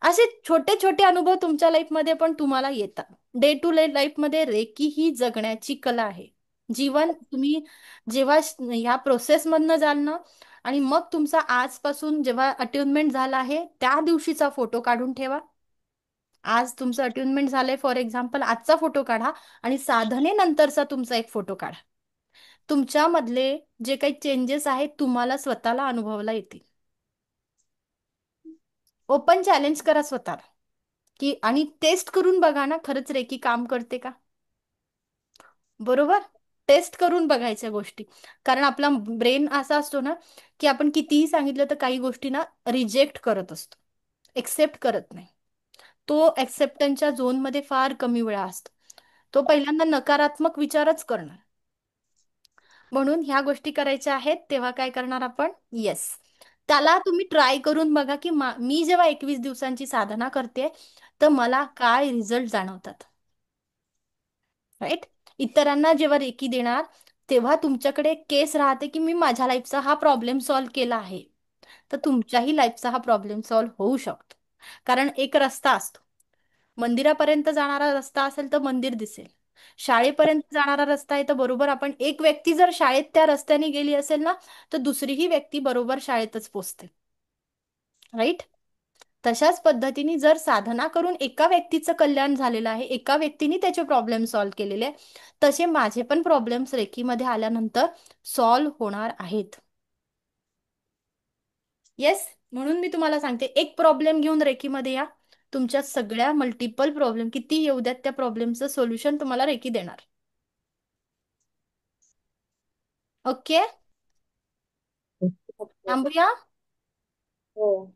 असे छोटे छोटे अनुभव तुमच्या लाईफमध्ये पण तुम्हाला येतात. डे टू डे लाईफमध्ये रेकी ही जगण्याची कला आहे. जीवन तुम्ही जेव्हा ह्या प्रोसेसमधनं जाल ना, आणि मग तुमचा आजपासून जेव्हा अट्युनमेंट झाला आहे त्या दिवशीचा फोटो काढून ठेवा. आज तुमचं अट्युनमेंट झालंय फॉर एक्झाम्पल, आजचा फोटो काढा आणि साधनेनंतरचा तुमचा एक फोटो काढा. तुमच्यामधले जे काही चेंजेस आहेत तुम्हाला स्वतःला अनुभवायला येतील. ओपन चॅलेंज करा स्वतःला की, आणि टेस्ट करून बघा ना खरंच रेकी काम करते का. बरोबर. टेस्ट करून बघायच्या गोष्टी. कारण आपला ब्रेन असा असतो ना की आपण कितीही सांगितलं तर काही गोष्टी ना रिजेक्ट करत असतो, एक्सेप्ट करत नाही. तो एक्सेप्टन्सच्या झोनमध्ये फार कमी वेळा असतो. तो पहिल्यांदा नकारात्मक विचारच करणार. म्हणून ह्या गोष्टी करायच्या आहेत तेव्हा काय करणार आपण, येस, त्याला तुम्ही ट्राय करून बघा की मी जेव्हा 21 दिवसांची साधना करते तर मला काय रिझल्ट जाणवतात. राईट. इतरांना जेव्हा रेकी देणार तेव्हा तुमच्याकडे एक केस राहते की मी माझ्या लाईफचा हा प्रॉब्लेम सॉल्व्ह केला आहे, तर तुमच्याही लाईफचा हा प्रॉब्लेम सॉल्व्ह होऊ शकतो. कारण एक रस्ता असतो, मंदिरापर्यंत जाणारा रस्ता असेल तर मंदिर दिसेल, शाळेपर्यंत जाणारा रस्ता आहे तर बरोबर आपण एक व्यक्ती जर शाळेत त्या रस्त्याने गेली असेल ना तर दुसरीही व्यक्ती बरोबर शाळेतच पोचते. राईट. तशाच पद्धतीने जर साधना करून एका व्यक्तीचं कल्याण झालेलं आहे, एका व्यक्तीने त्याचे प्रॉब्लेम सॉल्व्ह केलेले आहे, तसे माझे पण प्रॉब्लेम्स रेकीमध्ये आल्यानंतर सॉल्व्ह होणार आहेत. येस. म्हणून मी तुम्हाला सांगते, एक प्रॉब्लेम घेऊन रेकीमध्ये या, तुमच्या सगळ्या मल्टिपल प्रॉब्लेम किती येऊ द्यात त्या प्रॉब्लेमचं सोल्युशन तुम्हाला रेकी देणार. ओके. ओके. थांबूया. हो.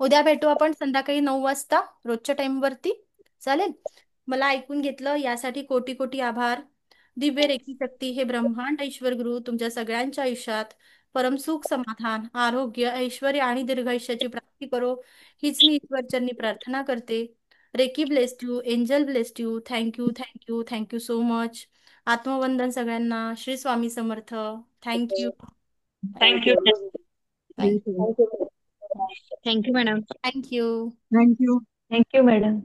उद्या भेटू आपण संध्याकाळी 9 वाजता रोजच्या टाइम वरती. चालेल. मला ऐकून घेतलं यासाठी कोटी कोटी आभार. दिव्य रेखी शक्ती हे ब्रह्मांड ऐश्वर गुरु तुमच्या सगळ्यांच्या आयुष्यात परमसुख, समाधान, आरोग्य, ऐश्वर्य आणि दीर्घायुष्याची प्राप्ती करो, हीच मी ईश्वरचरणी प्रार्थना करते. Reiki blessed you, angel blessed you. Thank you, thank you, thank you so much. आत्मवंदन सगळ्यांना. Shri Swami Samarth. Thank you. Thank you. Thank you. Thank you. Thank you. Thank you madam. Thank you. Thank you. Thank you madam.